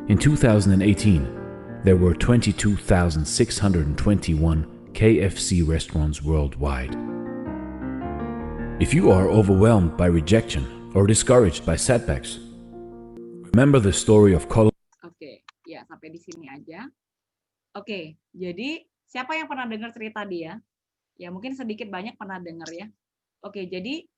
In 2018, there were 22,621 KFC restaurants worldwide. If you are overwhelmed by rejection or discouraged by setbacks, remember the story of Colonel. Oke, ya sampai di sini aja. Oke, jadi siapa yang pernah dengar cerita dia? Ya mungkin sedikit banyak pernah dengar ya. Oke, jadi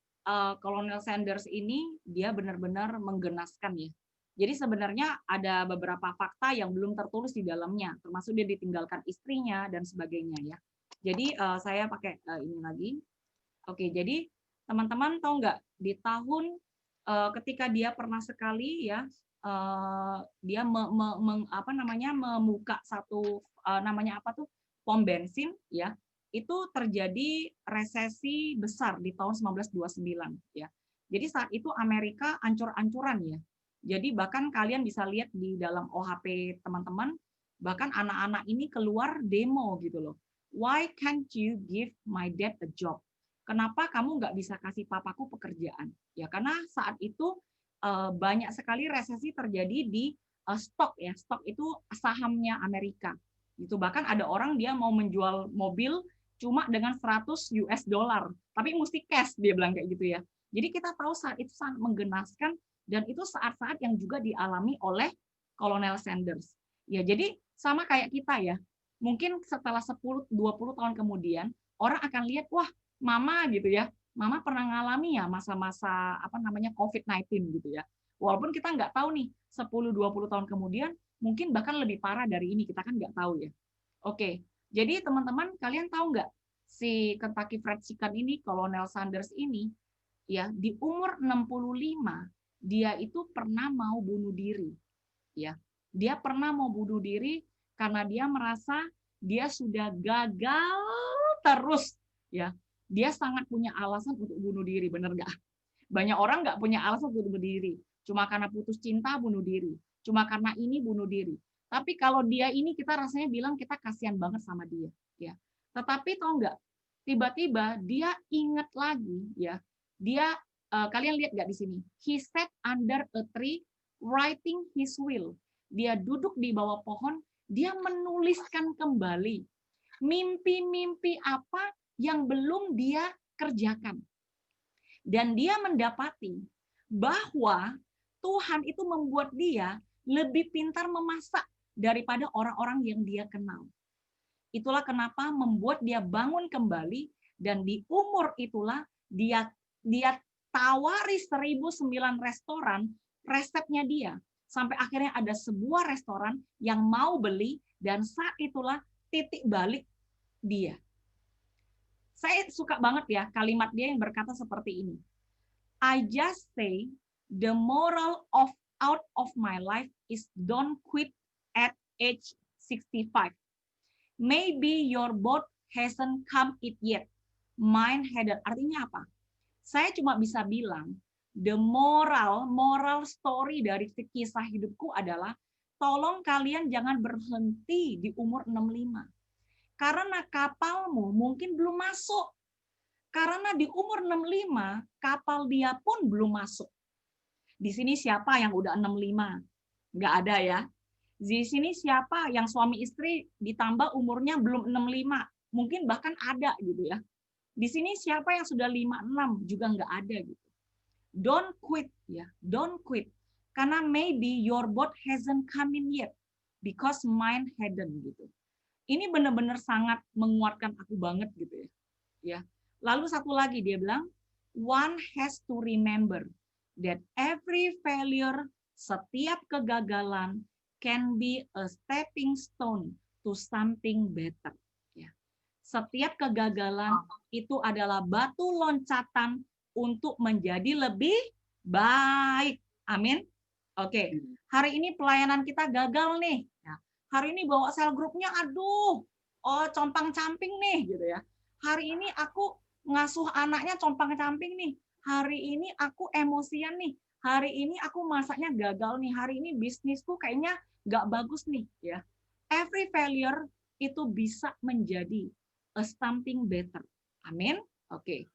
Colonel Sanders ini dia benar-benar menggenaskan ya. Jadi sebenarnya ada beberapa fakta yang belum tertulis di dalamnya, termasuk dia ditinggalkan istrinya dan sebagainya ya. Jadi saya pakai ini lagi. Oke, jadi teman-teman tahu nggak di tahun ketika dia pernah sekali ya dia membuka satu namanya apa tuh pom bensin ya, itu terjadi resesi besar di tahun 1929 ya. Jadi saat itu Amerika ancur-ancuran ya. Jadi bahkan kalian bisa lihat di dalam OHP teman-teman, bahkan anak-anak ini keluar demo gitu loh. Why can't you give my dad a job? Kenapa kamu nggak bisa kasih papaku pekerjaan? Ya karena saat itu banyak sekali resesi terjadi di stok ya. Stok itu sahamnya Amerika. Gitu. Bahkan ada orang dia mau menjual mobil cuma dengan 100 US dollar, tapi mesti cash dia bilang kayak gitu ya. Jadi kita tahu saat itu sangat menggenaskan. Dan itu saat-saat yang juga dialami oleh Kolonel Sanders. Ya, jadi sama kayak kita ya. Mungkin setelah 10-20 tahun kemudian, orang akan lihat, wah, mama gitu ya. Mama pernah ngalami ya masa-masa COVID-19 gitu ya. Walaupun kita nggak tahu nih, 10-20 tahun kemudian, mungkin bahkan lebih parah dari ini, kita kan nggak tahu ya. Oke, jadi teman-teman, kalian tahu nggak si Kentucky Fried Chicken ini, Kolonel Sanders ini, ya di umur 65, dia itu pernah mau bunuh diri, ya. Dia pernah mau bunuh diri karena dia merasa dia sudah gagal terus, ya. Dia sangat punya alasan untuk bunuh diri, bener nggak? Banyak orang nggak punya alasan untuk bunuh diri, cuma karena putus cinta bunuh diri, cuma karena ini bunuh diri. Tapi kalau dia ini kita rasanya bilang kita kasihan banget sama dia, ya. Tetapi tahu nggak? Tiba-tiba dia ingat lagi, ya. Dia kalian lihat nggak di sini? He sat under a tree writing his will. Dia duduk di bawah pohon, dia menuliskan kembali mimpi-mimpi apa yang belum dia kerjakan. Dan dia mendapati bahwa Tuhan itu membuat dia lebih pintar memasak daripada orang-orang yang dia kenal. Itulah kenapa membuat dia bangun kembali, dan di umur itulah dia tawari 1009 restoran resepnya dia. Sampai akhirnya ada sebuah restoran yang mau beli, dan saat itulah titik balik dia. Saya suka banget ya kalimat dia yang berkata seperti ini. I just say the moral out of my life is don't quit at age 65. Maybe your boat hasn't come it yet. Mine hadn't. Artinya apa? Saya cuma bisa bilang, the moral story dari kisah hidupku adalah, tolong kalian jangan berhenti di umur 65. Karena kapalmu mungkin belum masuk. Karena di umur 65, kapal dia pun belum masuk. Di sini siapa yang udah 65? Nggak ada ya. Di sini siapa yang suami istri ditambah umurnya belum 65? Mungkin bahkan ada gitu ya. Di sini siapa yang sudah 56 juga nggak ada gitu. Don't quit ya, don't quit. Karena maybe your boat hasn't come in yet because mine hadn't gitu. Ini benar-benar sangat menguatkan aku banget gitu ya. Ya. Lalu satu lagi dia bilang, one has to remember that every failure, setiap kegagalan can be a stepping stone to something better. Setiap kegagalan itu adalah batu loncatan untuk menjadi lebih baik. Amin. Oke. Hari ini pelayanan kita gagal nih. Hari ini bawa sel grupnya, aduh, compang-camping nih, gitu ya. Hari ini aku ngasuh anaknya compang-camping nih. Hari ini aku emosian nih. Hari ini aku masaknya gagal nih. Hari ini bisnisku kayaknya nggak bagus nih, ya. Every failure itu bisa menjadi a something better. Amin. Oke.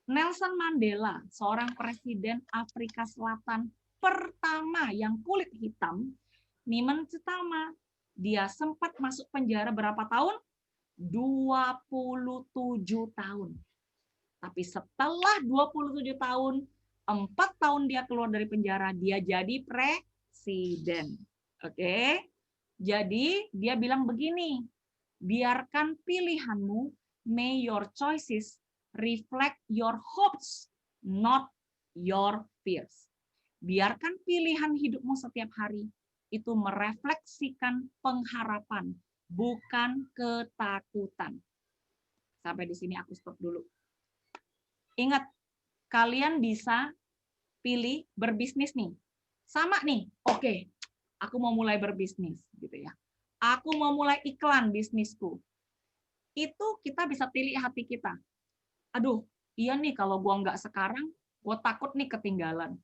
Nelson Mandela, seorang presiden Afrika Selatan pertama yang kulit hitam, Nimen Cetama, dia sempat masuk penjara berapa tahun? 27 tahun. Tapi setelah 27 tahun, 4 tahun dia keluar dari penjara, dia jadi presiden. Oke. Jadi dia bilang begini, biarkan pilihanmu, may your choices reflect your hopes, not your fears. Biarkan pilihan hidupmu setiap hari itu merefleksikan pengharapan, bukan ketakutan. Sampai di sini aku stop dulu. Ingat, kalian bisa pilih berbisnis nih. Sama nih, oke, aku mau mulai berbisnis gitu ya. Aku mau mulai iklan bisnisku. Itu kita bisa pilih hati kita. Aduh, iya nih kalau gua nggak sekarang, gua takut nih ketinggalan.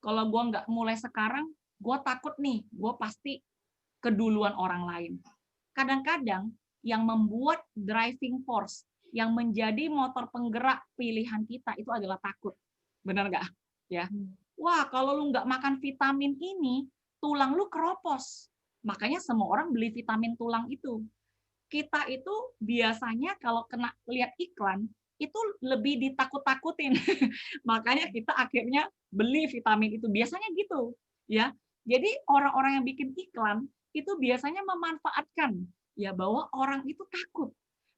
Kalau gua nggak mulai sekarang, gua takut nih, gua pasti keduluan orang lain. Kadang-kadang yang membuat driving force, yang menjadi motor penggerak pilihan kita itu adalah takut. Benar nggak? Ya. Wah, kalau lu nggak makan vitamin ini, tulang lu keropos. Makanya semua orang beli vitamin tulang itu. Kita itu biasanya kalau kena lihat iklan, itu lebih ditakut-takutin. Makanya kita akhirnya beli vitamin itu. Biasanya gitu, ya. Jadi orang-orang yang bikin iklan itu biasanya memanfaatkan ya bahwa orang itu takut.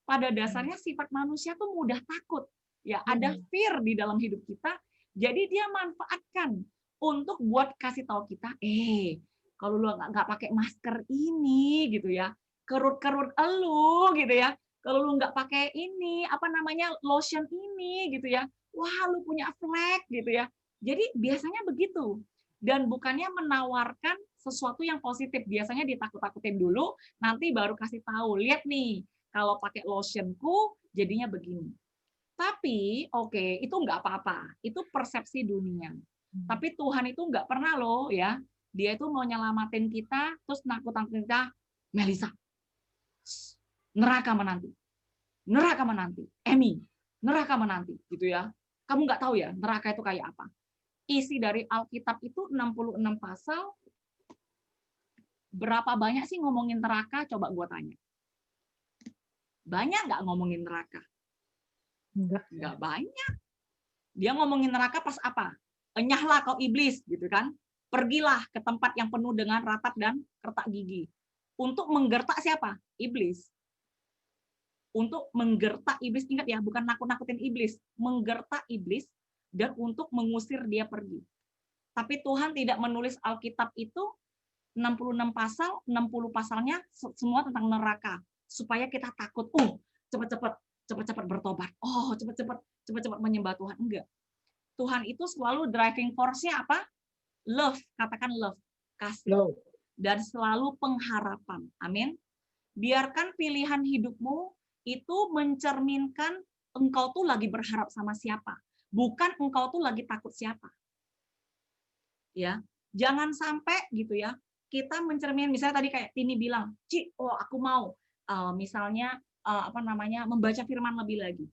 Pada dasarnya sifat manusia tuh mudah takut. Ya, ada fear di dalam hidup kita. Jadi dia manfaatkan untuk buat kasih tahu kita, kalau lu nggak pakai masker ini gitu ya, kerut-kerut elu gitu ya. Kalau lu nggak pakai ini, apa namanya, lotion ini gitu ya, wah lu punya flek gitu ya. Jadi biasanya begitu. Dan bukannya menawarkan sesuatu yang positif, biasanya ditakut-takutin dulu, nanti baru kasih tahu, lihat nih, kalau pakai lotionku jadinya begini. Tapi oke, itu nggak apa-apa, itu persepsi dunia. Tapi Tuhan itu nggak pernah loh ya, dia itu mau nyelamatin kita, terus nakut-nakutin kita, Melisa, neraka menanti, Emi, neraka menanti, gitu ya. Kamu nggak tahu ya, neraka itu kayak apa. Isi dari Alkitab itu 66 pasal, berapa banyak sih ngomongin neraka? Coba gua tanya. Banyak nggak ngomongin neraka? Nggak banyak. Dia ngomongin neraka pas apa? Enyahlah kau iblis, gitu kan? Pergilah ke tempat yang penuh dengan ratap dan kertak gigi. Untuk menggertak siapa? Iblis. Untuk menggertak iblis, ingat ya, bukan nakut-nakutin iblis. Menggertak iblis dan untuk mengusir dia pergi. Tapi Tuhan tidak menulis Alkitab itu 66 pasal, 60 pasalnya semua tentang neraka. Supaya kita takut, cepat-cepat bertobat. Oh, cepat-cepat menyembah Tuhan. Enggak. Tuhan itu selalu driving force-nya apa? Love. Katakan love. Kasih. Love. Dan selalu pengharapan. Amin. Biarkan pilihan hidupmu itu mencerminkan engkau tuh lagi berharap sama siapa. Bukan engkau tuh lagi takut siapa. Ya. Jangan sampai gitu ya. Kita mencermin, misalnya tadi kayak Tini bilang, Ci, aku mau misalnya membaca firman lebih lagi.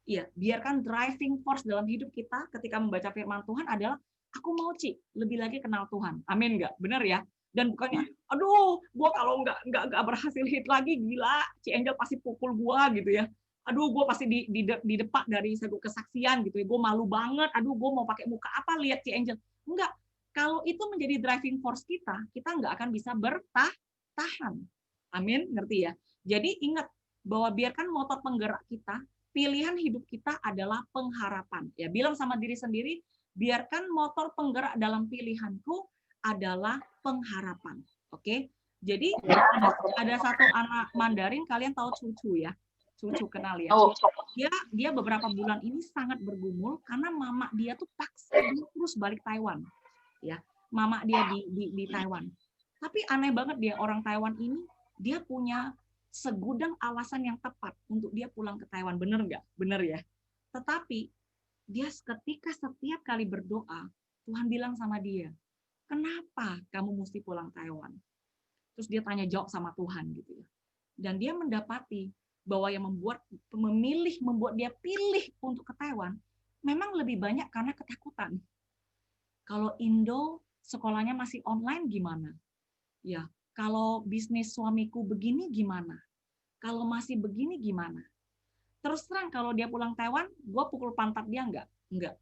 Iya, biarkan driving force dalam hidup kita ketika membaca firman Tuhan adalah aku mau Ci lebih lagi kenal Tuhan. Amin nggak? Benar ya? Dan bukannya, aduh, gua kalau nggak berhasil hit lagi gila, Ci Angel pasti pukul gua gitu ya. Aduh, gua pasti di depak dari satu kesaksian gitu ya. Gua malu banget. Aduh, gua mau pakai muka apa lihat Ci Angel. Enggak. Kalau itu menjadi driving force kita nggak akan bisa bertahan. Amin, ngerti ya? Jadi ingat bahwa biarkan motor penggerak kita, pilihan hidup kita adalah pengharapan. Ya, bilang sama diri sendiri, biarkan motor penggerak dalam pilihanku adalah pengharapan. Oke? Jadi ada satu anak Mandarin, kalian tahu Cucu ya? Cucu kenal ya? Dia beberapa bulan ini sangat bergumul karena mama dia tuh paksa dia terus balik Taiwan. Ya, mama dia di Taiwan. Tapi aneh banget dia orang Taiwan ini, dia punya segudang alasan yang tepat untuk dia pulang ke Taiwan. Bener nggak? Bener ya. Tetapi dia ketika setiap kali berdoa, Tuhan bilang sama dia, kenapa kamu mesti pulang Taiwan? Terus dia tanya jawab sama Tuhan gitu ya. Dan dia mendapati bahwa yang membuat dia pilih untuk ke Taiwan memang lebih banyak karena ketakutan. Kalau Indo sekolahnya masih online gimana? Ya, kalau bisnis suamiku begini gimana? Kalau masih begini gimana? Terus terang kalau dia pulang Taiwan, gue pukul pantat dia enggak? Enggak.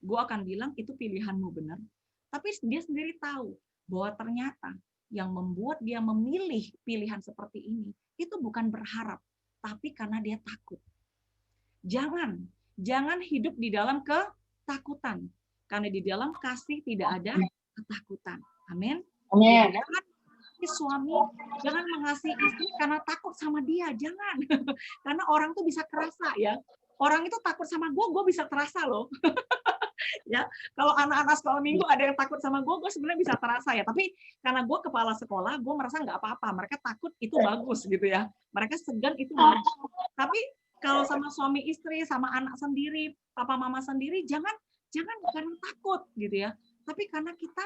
Gue akan bilang itu pilihanmu benar. Tapi dia sendiri tahu bahwa ternyata yang membuat dia memilih pilihan seperti ini itu bukan berharap, tapi karena dia takut. Jangan hidup di dalam ketakutan. Karena di dalam kasih tidak ada ketakutan. Amin. Amin. Jangan suami, jangan mengasihi istri karena takut sama dia, jangan. Karena orang tuh bisa kerasa ya. Orang itu takut sama gue bisa terasa loh. Ya, kalau anak-anak sekolah minggu ada yang takut sama gue sebenarnya bisa terasa ya. Tapi karena gue kepala sekolah, gue merasa nggak apa-apa. Mereka takut itu bagus gitu ya. Mereka segan itu bagus. Tapi kalau sama suami istri, sama anak sendiri, papa mama sendiri, jangan karena takut gitu ya. Tapi karena kita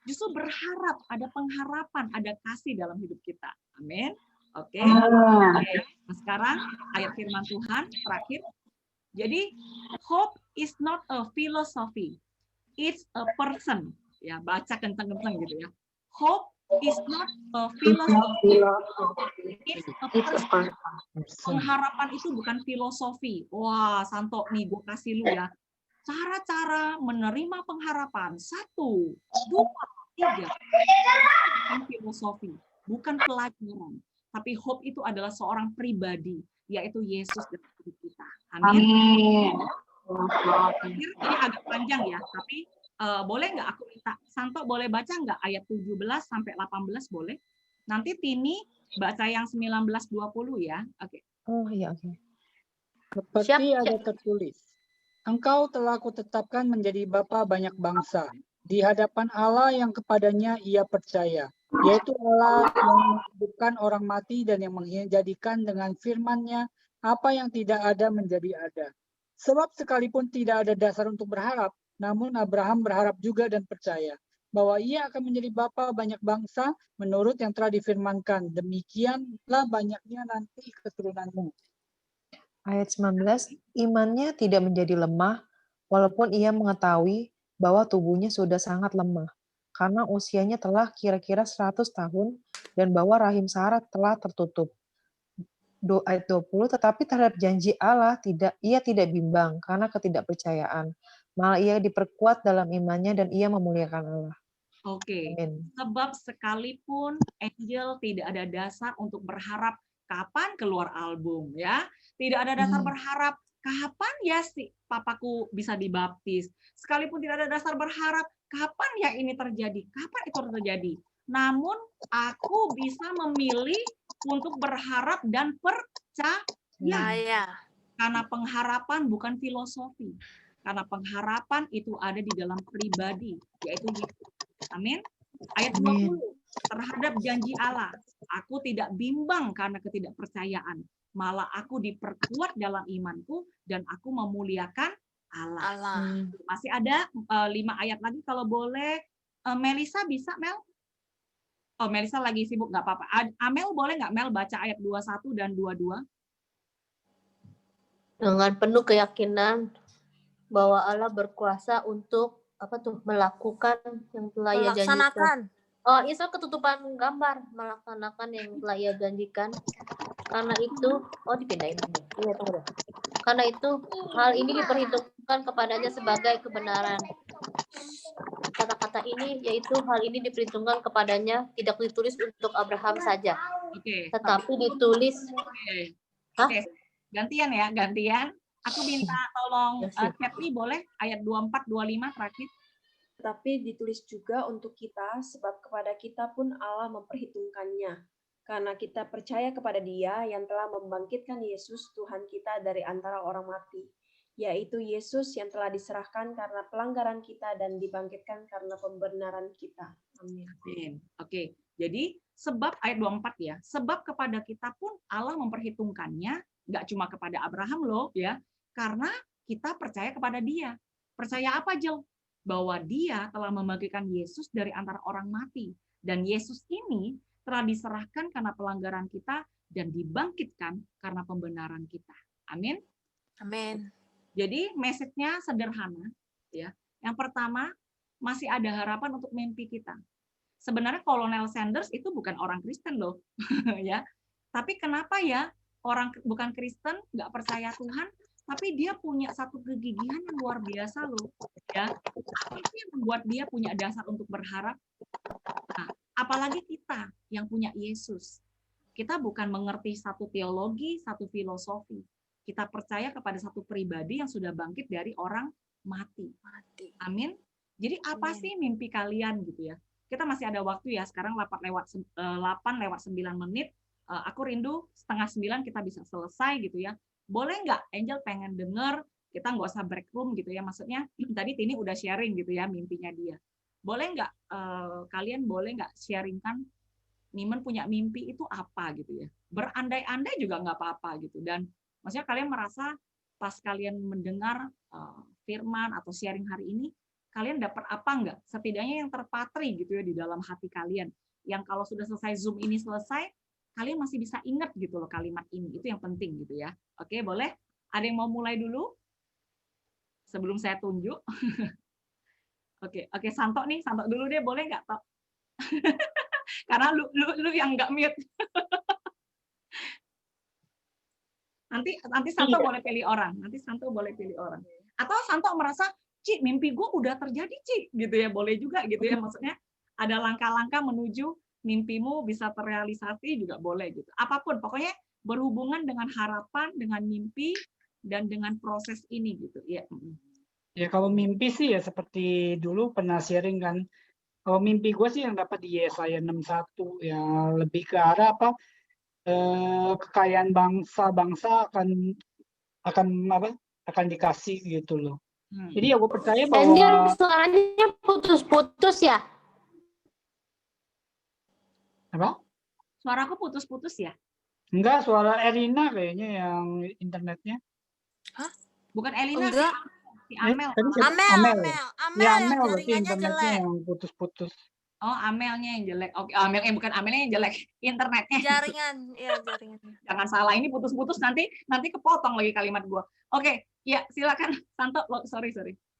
justru berharap, ada pengharapan, ada kasih dalam hidup kita. Amin. Oke. Nah, sekarang ayat firman Tuhan terakhir. Jadi hope is not a philosophy, it's a person. Ya, baca kenceng-kenceng gitu ya. Hope is not a philosophy, it's a person. Pengharapan itu bukan filosofi. Wah, Santo nih, gue kasih lu ya. Cara-cara menerima pengharapan. 1, 2, 3. Bukan filosofi, bukan pelajaran. Tapi hope itu adalah seorang pribadi, yaitu Yesus dalam hidup kita. Amin. Ini agak panjang ya, tapi boleh nggak aku minta, Santo boleh baca nggak ayat 17 sampai 18 boleh? Nanti Tini baca yang 19-20 ya. Oke. Oh iya, oke. Seperti ada tertulis, Engkau telah kutetapkan menjadi bapa banyak bangsa, di hadapan Allah yang kepadanya ia percaya, yaitu Allah yang menghidupkan orang mati dan yang menjadikan dengan firman-Nya apa yang tidak ada menjadi ada. Sebab sekalipun tidak ada dasar untuk berharap, namun Abraham berharap juga dan percaya bahwa ia akan menjadi bapa banyak bangsa menurut yang telah difirmankan. Demikianlah banyaknya nanti keturunanmu. Ayat 19, imannya tidak menjadi lemah, walaupun ia mengetahui bahwa tubuhnya sudah sangat lemah, karena usianya telah kira-kira 100 tahun, dan bahwa rahim Sarah telah tertutup. Ayat 20, tetapi terhadap janji Allah ia tidak bimbang, karena ketidakpercayaan. Malah ia diperkuat dalam imannya, dan ia memuliakan Allah. Oke. Amin. Sebab sekalipun Angel tidak ada dasar untuk berharap kapan keluar album ya. Tidak ada dasar berharap kapan ya si papaku bisa dibaptis. Sekalipun tidak ada dasar berharap kapan ya ini terjadi. Kapan itu terjadi. Namun aku bisa memilih untuk berharap dan percaya. Karena pengharapan bukan filosofi. Karena pengharapan itu ada di dalam pribadi, yaitu Yesus. Amin. Ayat 20. Terhadap janji Allah, aku tidak bimbang karena ketidakpercayaan. Malah aku diperkuat dalam imanku dan aku memuliakan Allah. Masih ada 5 ayat lagi kalau boleh. Melisa bisa, Mel? Oh, Melisa lagi sibuk, nggak apa-apa. Amel boleh nggak, Mel, baca ayat 21 dan 22? Dengan penuh keyakinan bahwa Allah berkuasa untuk melakukan yang telah ia janjikan. Oh, itu ketutupan gambar, melaksanakan yang telah ia janjikan. Karena itu, dipindahin. Iya, tunggu deh. Karena itu, hal ini diperhitungkan kepadanya sebagai kebenaran. Kata-kata ini, yaitu hal ini diperhitungkan kepadanya, tidak ditulis untuk Abraham saja. Tetapi ditulis. Oke. Gantian ya, gantian. Aku minta tolong Kathy boleh ayat 24-25 terakhir. Tapi ditulis juga untuk kita, sebab kepada kita pun Allah memperhitungkannya. Karena kita percaya kepada Dia yang telah membangkitkan Yesus Tuhan kita dari antara orang mati, yaitu Yesus yang telah diserahkan karena pelanggaran kita dan dibangkitkan karena pembenaran kita. Amin. Oke. Jadi sebab ayat 24 ya, sebab kepada kita pun Allah memperhitungkannya, nggak cuma kepada Abraham loh ya, karena kita percaya kepada Dia. Percaya apa, Jel? Bahwa Dia telah membangkitkan Yesus dari antara orang mati. Dan Yesus ini telah diserahkan karena pelanggaran kita dan dibangkitkan karena pembenaran kita. Amin. Amin. Jadi message-nya sederhana ya. Yang pertama, masih ada harapan untuk mimpi kita. Sebenarnya Kolonel Sanders itu bukan orang Kristen loh. Ya. Tapi kenapa ya orang bukan Kristen, nggak percaya Tuhan, tapi dia punya satu kegigihan yang luar biasa loh, ya. Apa yang membuat dia punya dasar untuk berharap? Nah, apalagi kita yang punya Yesus. Kita bukan mengerti satu teologi, satu filosofi. Kita percaya kepada satu pribadi yang sudah bangkit dari orang mati. Amin. Jadi apa sih mimpi kalian gitu ya? Kita masih ada waktu ya, sekarang 8 lewat 9 menit. Aku rindu 8:30 kita bisa selesai gitu ya. Boleh nggak Angel pengen denger, kita nggak usah break room gitu ya, maksudnya tadi Tini udah sharing gitu ya mimpinya dia. Boleh nggak kalian boleh nggak sharingkan Nimen punya mimpi itu apa gitu ya? Berandai-andai juga nggak apa-apa gitu. Dan maksudnya kalian merasa pas kalian mendengar firman atau sharing hari ini, kalian dapat apa nggak? Setidaknya yang terpatri gitu ya di dalam hati kalian. Yang kalau sudah selesai Zoom ini selesai, kalian masih bisa ingat gitu loh kalimat ini. Itu yang penting gitu ya. Oke, boleh? Ada yang mau mulai dulu? Sebelum saya tunjuk. Oke, Santo nih, Santo dulu deh, boleh nggak, Tok? Karena lu yang nggak mute. Nanti Santo boleh pilih orang. Atau Santo merasa, Ci, mimpi gue udah terjadi, Ci, gitu ya. Boleh juga gitu ya. Maksudnya ada langkah-langkah menuju mimpimu bisa terrealisasi juga boleh gitu. Apapun, pokoknya berhubungan dengan harapan, dengan mimpi, dan dengan proses ini gitu. Ya. Ya kalau mimpi sih ya seperti dulu pernah sharing kan. Kalau mimpi gue sih yang dapat di Yesaya 61 ya lebih ke arah apa? Kekayaan bangsa akan dikasih gitu loh. Jadi ya gue percaya bahwa Angel suaranya putus-putus ya. apa? Suaraku putus-putus ya? Enggak, suara Erina kayaknya yang internetnya. Hah? Bukan Elina. Enggak. Si Amel. Amel Ya yang Amel berarti jaringannya internetnya jelek. yang putus-putus. Oh, Amelnya yang jelek. Oke, bukan Amelnya yang jelek. Internetnya. Jaringan. Jangan salah, ini putus-putus nanti kepotong lagi kalimat gua. Oke, ya silakan Santo. Sorry.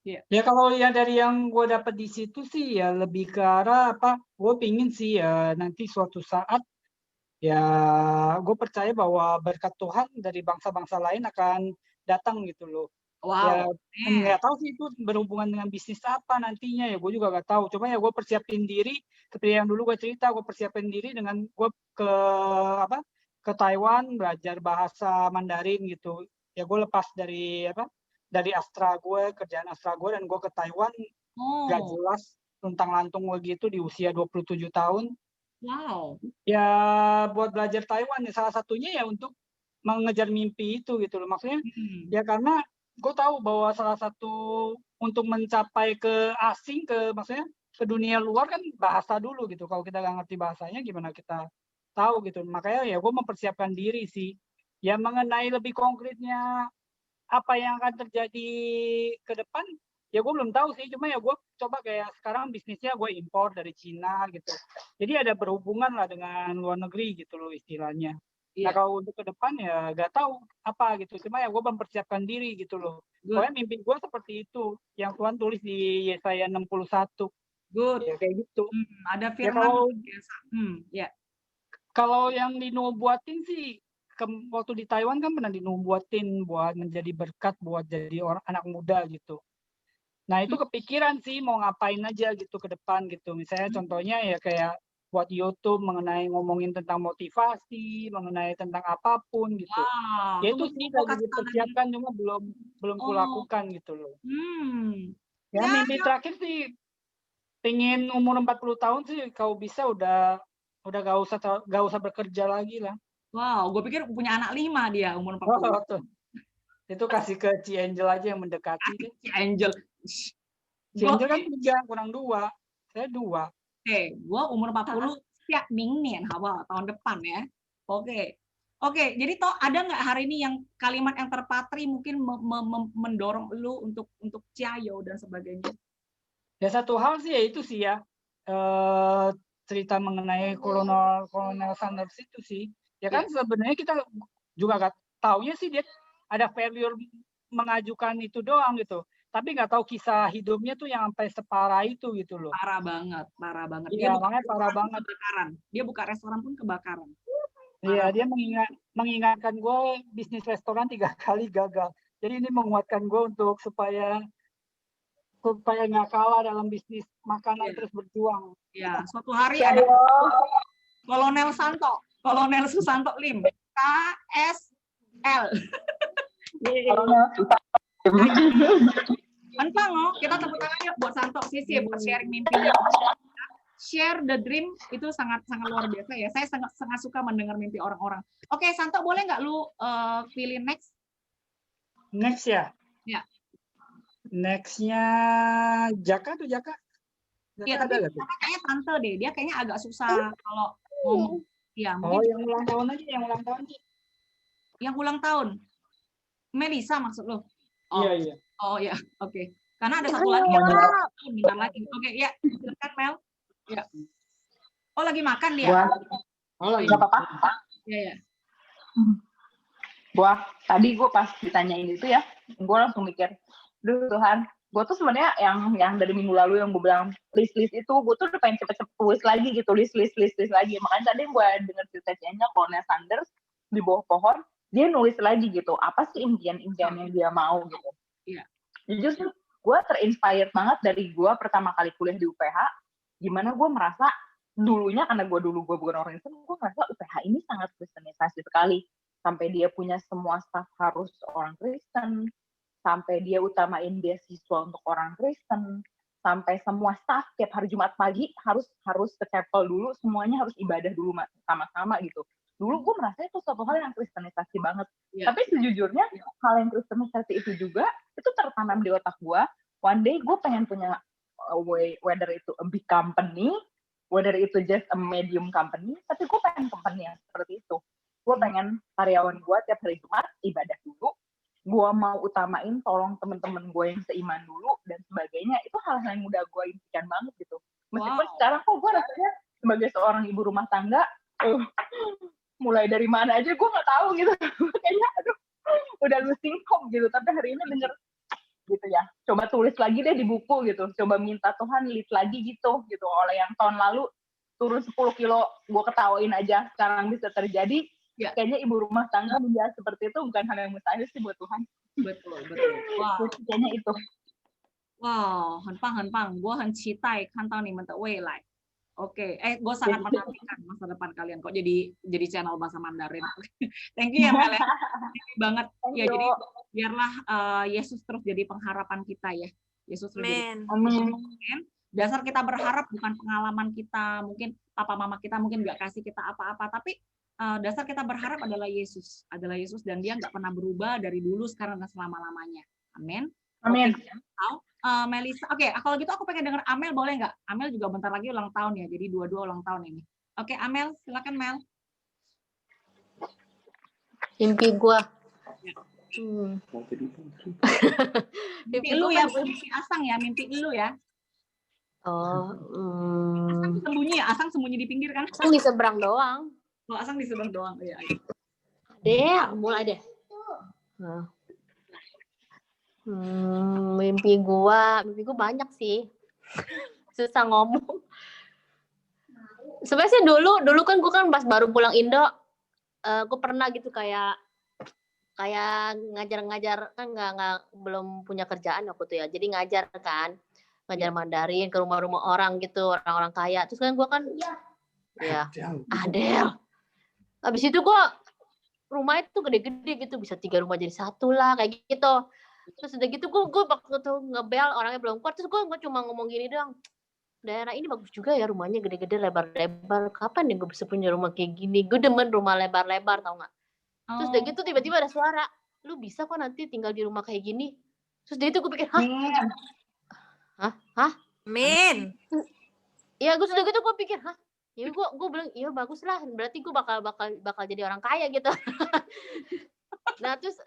Yeah. Ya kalau yang dari yang gue dapat di situ sih ya lebih ke arah apa? Gue pingin sih ya nanti suatu saat ya gue percaya bahwa berkat Tuhan dari bangsa-bangsa lain akan datang gitu loh. Ya Wow. nggak tahu sih itu berhubungan dengan bisnis apa nantinya ya gue juga nggak tahu. Cuma ya gue persiapin diri seperti yang dulu gue cerita, gue persiapin diri dengan gue ke Taiwan belajar bahasa Mandarin gitu. Ya gue lepas dari kerjaan Astra gue dan gue ke Taiwan nggak jelas tentang lantung begitu di usia 27 tahun. Wow. Ya buat belajar Taiwan ya salah satunya ya untuk mengejar mimpi itu gitu loh. Maksudnya ya karena gue tahu bahwa salah satu untuk mencapai ke asing maksudnya ke dunia luar kan bahasa dulu gitu. Kalau kita nggak ngerti bahasanya gimana kita tahu gitu. Makanya ya gue mempersiapkan diri sih. Ya mengenai lebih konkretnya apa yang akan terjadi ke depan ya gue belum tahu sih. Cuma ya gue coba kayak sekarang bisnisnya gue impor dari Cina gitu. Jadi ada berhubungan lah dengan luar negeri gitu loh istilahnya. Nah kalau untuk ke depan ya nggak tahu apa gitu. Cuma ya gue mempersiapkan diri gitu loh. Pokoknya mimpi gue seperti itu. Yang Tuhan tulis di Yesaya 61. Good. Ya kayak gitu. Ada Ya, firman biasa. Kalau yang dinubuatin sih waktu di Taiwan kan pernah dinubuatin buat menjadi berkat buat jadi orang anak muda gitu. Nah itu kepikiran sih mau ngapain aja gitu ke depan gitu. Misalnya contohnya ya kayak buat YouTube mengenai ngomongin tentang motivasi, mengenai tentang apapun gitu. Wow. Ya itu sih lagi dipersiapkan cuma belum kulakukan gitu loh. Ya mimpi terakhir sih pengen umur 40 tahun sih kalau bisa udah gak usah bekerja lagi lah. Wow, gue pikir punya anak 5 dia umur 40. Oh, tuh. Itu kasih ke Ci Angel aja yang mendekati deh. Ci Angel. Ci Angel kan 3 kurang 2. Saya 2. Oke, gue umur 40 siap mingnian tahun depan ya. Oke, jadi toh ada nggak hari ini yang kalimat yang terpatri mungkin mendorong lu untuk ciayo dan sebagainya? Ya satu hal sih ya itu sih ya cerita mengenai Kolonel Sanders itu sih. Ya kan sebenarnya kita juga nggak taunya sih dia ada failure mengajukan itu doang gitu. Tapi nggak tahu kisah hidupnya tuh yang sampai separah itu gitu loh. Parah banget. Iya, makanya parah banget. Kebakaran. Dia buka restoran pun kebakaran. Iya, dia mengingatkan gue bisnis restoran 3 kali gagal. Jadi ini menguatkan gue untuk supaya nggak kalah dalam bisnis makanan terus berjuang. Ya, suatu hari ada Kolonel Susanto Lim, KSL. Anpang, oh, kita tepuk tangan yuk buat Santo Sisi buat sharing mimpinya. Share the dream itu sangat luar biasa ya. Saya sangat suka mendengar mimpi orang-orang. Oke, Santo boleh nggak lu pilih next? Next ya. Ya. Nextnya Jaka tuh Jaka. Iya, tapi kayaknya Tante deh. Dia kayaknya agak susah kalau ngomong. Ya, Oh, mungkin yang ulang tahun aja, yang ulang tahun sih. yang ulang tahun. Melisa maksud lo? Oh. Iya, iya. Oh ya, oke. Karena ada satu lagi yang bentar lagi. Oke, ya, silakan Mel. Ya. Oh, lagi makan dia. Oh, lagi. Nggak apa-apa. Iya, ya. Wah, tadi gue pas ditanyain itu ya, gue langsung mikir, duh Tuhan, gue tuh sebenarnya yang dari minggu lalu yang gue bilang list itu, gue tuh udah pengen cepet-cepet tulis lagi gitu, list lagi. Makanya tadi gue denger ceritanya Cornel Sanders di bawah pohon, dia nulis lagi gitu, apa sih impian-impian yang dia mau gitu. Iya. Jujur sih, gue terinspired banget dari gue pertama kali kuliah di UPH, gimana gue merasa dulunya karena gue bukan orang Kristen, gue merasa UPH ini sangat kristenisasi sekali. Sampai dia punya semua staf harus orang Kristen, sampai dia utamain beasiswa untuk orang Kristen, sampai semua staf tiap hari Jumat pagi harus ke chapel dulu, semuanya harus ibadah dulu sama-sama gitu. Dulu gue merasa itu suatu hal yang kristenisasi banget. Yeah. Tapi sejujurnya hal yang kristenisasi itu juga itu tertanam di otak gue. One day gue pengen punya whether itu a big company, whether itu just a medium company, tapi gue pengen company yang seperti itu. Gue pengen karyawan gue tiap hari Jumat ibadah dulu, gue mau utamain tolong temen-temen gue yang seiman dulu dan sebagainya. Itu hal-hal yang udah gue impikan banget gitu. Meskipun sekarang kok gue rasanya sebagai seorang ibu rumah tangga, mulai dari mana aja gue nggak tahu gitu. Kayaknya aduh udah losing hope gitu. Tapi hari ini denger gitu ya, coba tulis lagi deh di buku gitu, coba minta Tuhan list lagi gitu. Oleh yang tahun lalu turun 10 kilo gue ketawain aja, sekarang bisa terjadi. Ya. Kayaknya ibu rumah tangga menjadi seperti itu bukan hal yang mustahil sih buat Tuhan. Betul. Wow. Kayaknya itu. Wow, 很棒，我很期待看到你们的未来。Oke, gue sangat menantikan masa depan kalian kok jadi channel bahasa Mandarin. Thank you ya Mel. Thank you banget. Ya jadi biarlah Yesus terus jadi pengharapan kita ya. Yesus terus jadi pengharapan. Dasar kita berharap bukan pengalaman kita, mungkin papa mama kita mungkin nggak kasih kita apa-apa, tapi dasar kita berharap adalah Yesus dan dia nggak pernah berubah dari dulu, sekarang dan selama-lamanya. Amin. Amin. Melisa, oke, kalau gitu aku pengen denger Amel, boleh nggak? Amel juga bentar lagi ulang tahun ya, jadi dua-dua ulang tahun ini. Oke, Amel, silakan Mel. Mimpi gua. Mimpi lu ya, mimpi Asang ya, mimpi lu ya. Asang sembunyi ya, Asang sembunyi di pinggir kan? Asang di seberang doang. Oh, Asang di seberang doang, ya. Deh, mulai deh. Mimpi gua banyak sih. Susah ngomong. Sebenarnya sih dulu kan gua kan pas baru pulang Indo, gua pernah gitu kayak ngajar-ngajar kan nggak belum punya kerjaan waktu itu ya. Jadi ngajar Mandarin ke rumah-rumah orang gitu, orang-orang kaya. Terus kan gua kan ya Adel. Habis itu gua rumah itu gede-gede gitu, bisa 3 rumah jadi 1 lah kayak gitu. Terus udah gitu gue waktu itu ngebel orangnya belum keluar, terus gue cuma ngomong gini doang, daerah ini bagus juga ya, rumahnya gede-gede lebar-lebar, kapan nih gue bisa punya rumah kayak gini, gue demen rumah lebar-lebar, tau nggak? Terus udah gitu tiba-tiba ada suara, lu bisa kok nanti tinggal di rumah kayak gini. Terus dari itu gue pikir, hah? Amin. Ya gue sudah gitu gue pikir, ya gue bilang iya bagus lah, berarti gue bakal jadi orang kaya gitu. Nah terus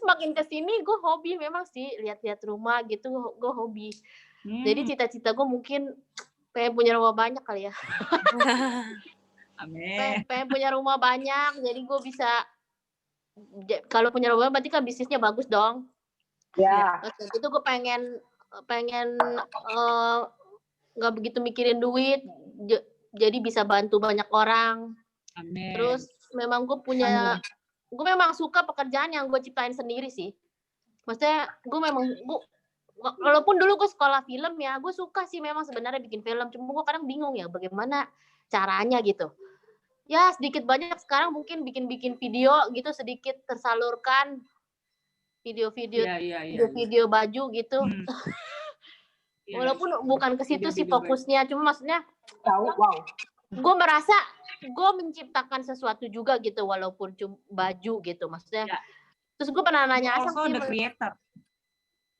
makin kesini gue hobi memang sih lihat-lihat rumah gitu, gue hobi. Jadi cita-cita gue mungkin pengen punya rumah banyak kali ya. Amin. Pengen punya rumah banyak, jadi gue bisa kalau punya rumah berarti kan bisnisnya bagus dong. Ya. Terus itu gue pengen nggak begitu mikirin duit, jadi bisa bantu banyak orang. Amin. Terus memang gue memang suka pekerjaan yang gue ciptain sendiri sih. Maksudnya walaupun dulu gue sekolah film ya, gue suka sih memang sebenarnya bikin film. Cuma gue kadang bingung ya bagaimana caranya gitu. Ya sedikit banyak sekarang mungkin bikin video gitu sedikit tersalurkan. video-video Iya. video-video baju gitu. Iya. Walaupun bukan ke situ sih Video-video fokusnya, cuma maksudnya Wow. gue merasa gue menciptakan sesuatu juga gitu, walaupun cuma baju gitu maksudnya. Ya. Terus gue pernah nanya You Asang also sih, the creator.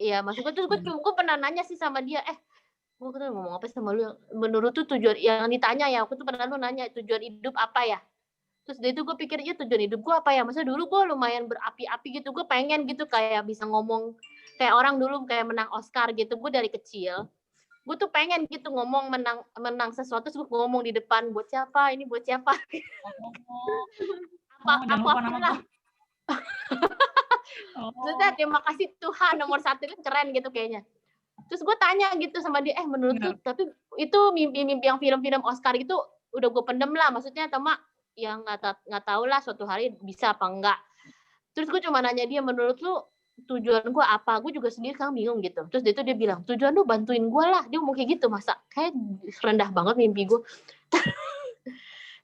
iya maksud gue, terus gue pernah nanya sih sama dia, gue tuh ngomong apa sama lu, menurut tuh tujuan yang ditanya ya, aku tuh pernah lu nanya tujuan hidup apa ya. Terus dari itu gue pikir, ya tujuan hidup gue apa ya, maksudnya dulu gue lumayan berapi-api gitu, gue pengen gitu kayak bisa ngomong kayak orang dulu kayak menang Oscar gitu. Gue dari kecil gue tuh pengen gitu ngomong menang sesuatu, terus gue ngomong di depan, buat siapa ini, buat siapa. Jangan lupa nama lah. Maksudnya terima kasih Tuhan, nomor 1 kan keren gitu kayaknya. Terus gue tanya gitu sama dia, menurut tuh, tapi itu mimpi-mimpi yang film-film Oscar itu udah gue pendem lah, maksudnya sama yang nggak tahu lah suatu hari bisa apa enggak. Terus gue cuma nanya dia, menurut lu tujuan gue apa? Gue juga sendiri kan bingung gitu. Terus dia bilang, tujuan lu bantuin gue lah. Dia ngomong kayak gitu, masa kayak rendah banget mimpi gue.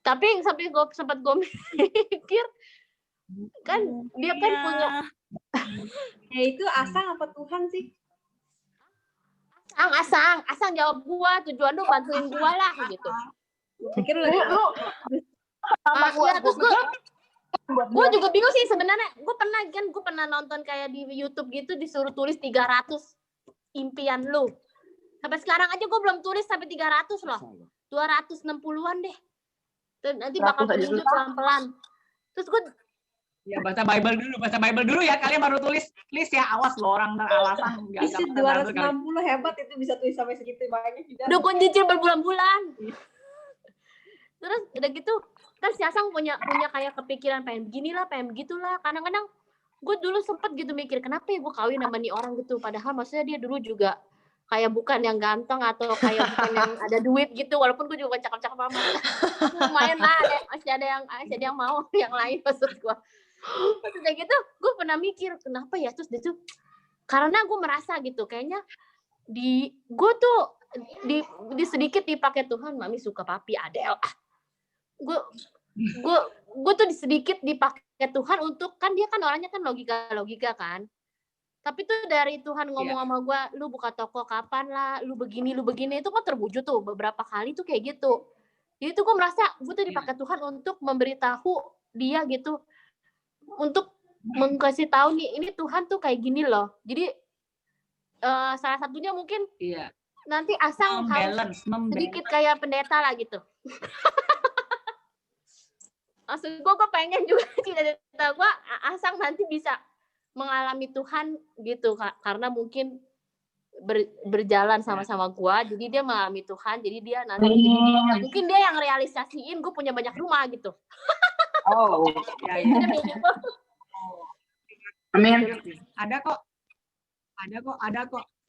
Tapi sampai sempat gue mikir, kan dia kan punya. Ya itu Asang apa Tuhan sih? Asang jawab gue, tujuan lu bantuin gue lah gitu. Pikir lu terus gue juga bingung sih sebenarnya. Gue pernah nonton kayak di YouTube gitu, disuruh tulis 300 impian lu. Sampai sekarang aja gue belum tulis sampai 300 loh. 260-an deh. Nanti bakal tunjuk pelan-pelan. Terus gue ya baca Bible dulu ya, kalian baru tulis list ya, awas lo orang beralasan. Isi 260 hebat itu bisa tulis sampai segitu banyak juga. Udah gue nyicil berbulan-bulan. Terus udah gitu kan si Asang punya kayak kepikiran pengen beginilah, pengen begitulah. Kadang-kadang gue dulu sempet gitu mikir, kenapa ya gue kawin sama nih orang gitu, padahal maksudnya dia dulu juga kayak bukan yang ganteng atau kayak bukan yang ada duit gitu, walaupun gue juga cakep-cakep amat. Lumayan lah, masih ada yang mau yang lain maksud gue. Terus udah gitu gue pernah mikir kenapa ya, terus dia tuh karena gue merasa gitu kayaknya gue tuh di sedikit dipakai Tuhan. Mami suka papi Adele. Gue tuh sedikit dipakai Tuhan untuk, kan dia kan orangnya kan logika kan. Tapi tuh dari Tuhan ngomong sama gue, lu buka toko kapan lah, lu begini itu kan terwujud tuh beberapa kali tuh kayak gitu. Jadi tuh gue merasa gue tuh dipakai Tuhan untuk memberitahu dia gitu, untuk mengkasih tahu nih, ini Tuhan tuh kayak gini loh. Jadi salah satunya mungkin nanti Asang harus sedikit kayak pendeta lah gitu. Maksud gue pengen juga cita-cita gue Asang nanti bisa mengalami Tuhan gitu, karena mungkin berjalan sama-sama gue, jadi dia mengalami Tuhan, jadi dia nanti mungkin dia yang realisasiin gue punya banyak rumah gitu. Amin. Ada kok.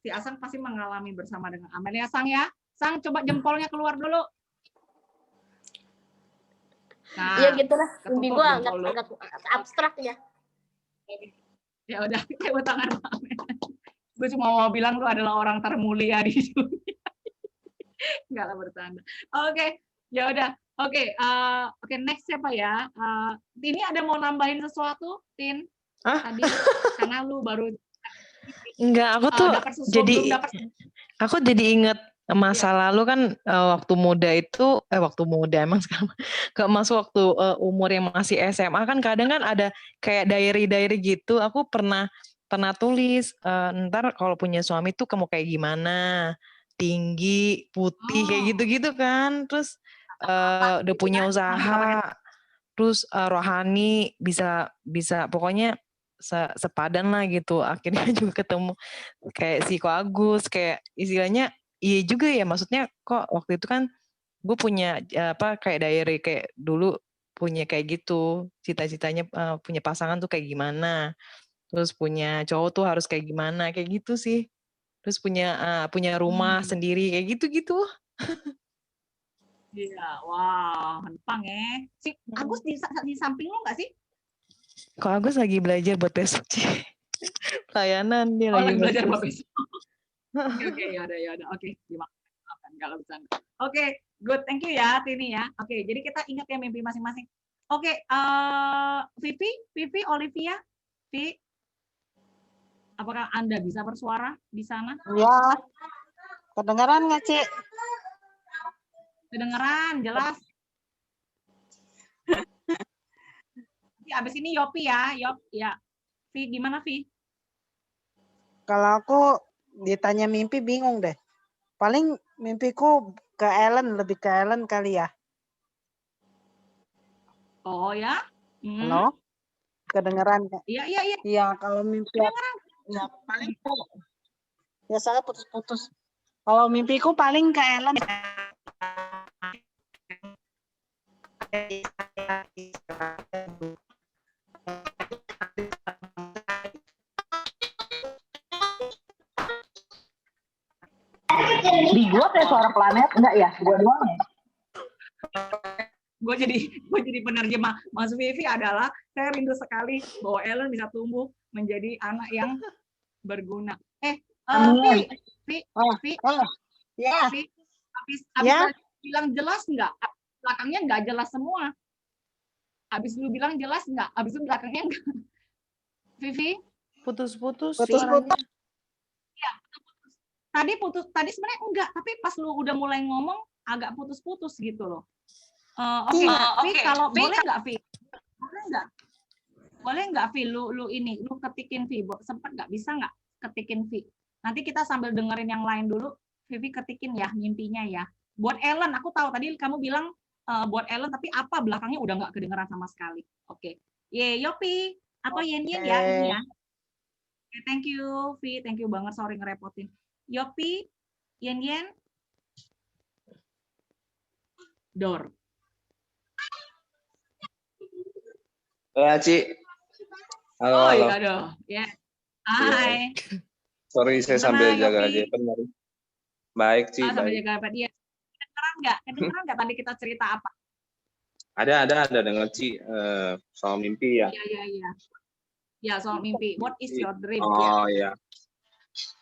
Si Asang pasti mengalami bersama dengan Amelia. Sang ya, Sang coba jempolnya keluar dulu. Nah, ya gitulah. Mimpi gue agak abstrak ya. Ya udah, tepuk tangan. Gue cuma mau bilang lu adalah orang termulia di dunia. Enggak lah, bercanda. Oke, ya udah. Oke, next siapa ya? Tini ada mau nambahin sesuatu, Tin? Tadi karena lu baru enggak, aku tuh jadi inget masa lalu kan, waktu muda emang sekarang gak masuk waktu umur yang masih SMA kan, kadang kan ada kayak diary gitu. Aku pernah tulis, ntar kalau punya suami tuh kamu kayak gimana, tinggi, putih, kayak gitu-gitu kan. Terus udah punya usaha, terus rohani bisa pokoknya sepadan lah gitu. Akhirnya juga ketemu kayak si Ko Agus, kayak istilahnya iya juga ya, maksudnya kok waktu itu kan gue punya kayak diary, kayak dulu punya kayak gitu, cita-citanya punya pasangan tuh kayak gimana, terus punya cowok tuh harus kayak gimana, kayak gitu sih. Terus punya rumah sendiri kayak gitu-gitu. Iya, wow, hempang ya. Si Agus di samping lo nggak sih? Kok Agus lagi belajar buat besok sih. Pelayanan dia lagi belajar buat besok. Oke, ya udah. Oke, dimakan kalau bercanda. Oke, good, thank you ya Tini ya. Oke, jadi kita ingat ya mimpi masing-masing. Oke, Vivi, Olivia, Vi. Apakah Anda bisa bersuara di sana? Ya, kedengaran nggak, Cik? Kedengeran, jelas. Abis ini Yopi ya, ya. Vi, gimana Vi? Kalau aku ditanya mimpi bingung deh. Paling mimpiku ke Ellen, lebih ke Ellen kali ya. Oh ya? Halo? Kedengeran nggak? Iya, iya, iya. Iya, kalau mimpi Kedengeran. ya paling ya saya putus-putus. Kalau mimpiku paling ke Ellen. Di gua kayak suara planet enggak ya? Gua doang ya? Gue jadi penerjemah Mas Vivi adalah saya rindu sekali bahwa Ellen bisa tumbuh menjadi anak yang berguna. Vi, Ya. habis Ya. bilang jelas nggak? Belakangnya nggak jelas semua. Habis lu bilang jelas nggak? Habis itu belakangnya nggak. Vivi? Putus-putus Putus-putus. suaranya. Iya, putus. Tadi sebenarnya enggak, tapi pas lu udah mulai ngomong agak putus-putus gitu loh. Oke, Vi, kalau boleh nggak Vi? Boleh nggak Vi? Lu ketikin Vi. Sempat nggak, bisa nggak ketikin Vi? Nanti kita sambil dengerin yang lain dulu. Vivi ketikin ya mimpinya ya. Buat Ellen, aku tahu tadi kamu bilang buat Ellen, tapi apa belakangnya udah nggak kedengeran sama sekali. Oke. Yopi atau Yen ya ini ya. Okay, thank you, Vi. Thank you banget. Sorry ngerepotin. Yopi, Yen. Dor. Ci. Halo, halo. Aduh. Ya. Hai. Sorry, saya sambil jaga Jepen. Baik, Ci. Sambil Baik. jaga Jepen. Iya. Kedengeran nggak tadi kita cerita apa? Ada dengar Ci soal mimpi ya. Iya. Ya, soal mimpi. What is your dream? Oh iya.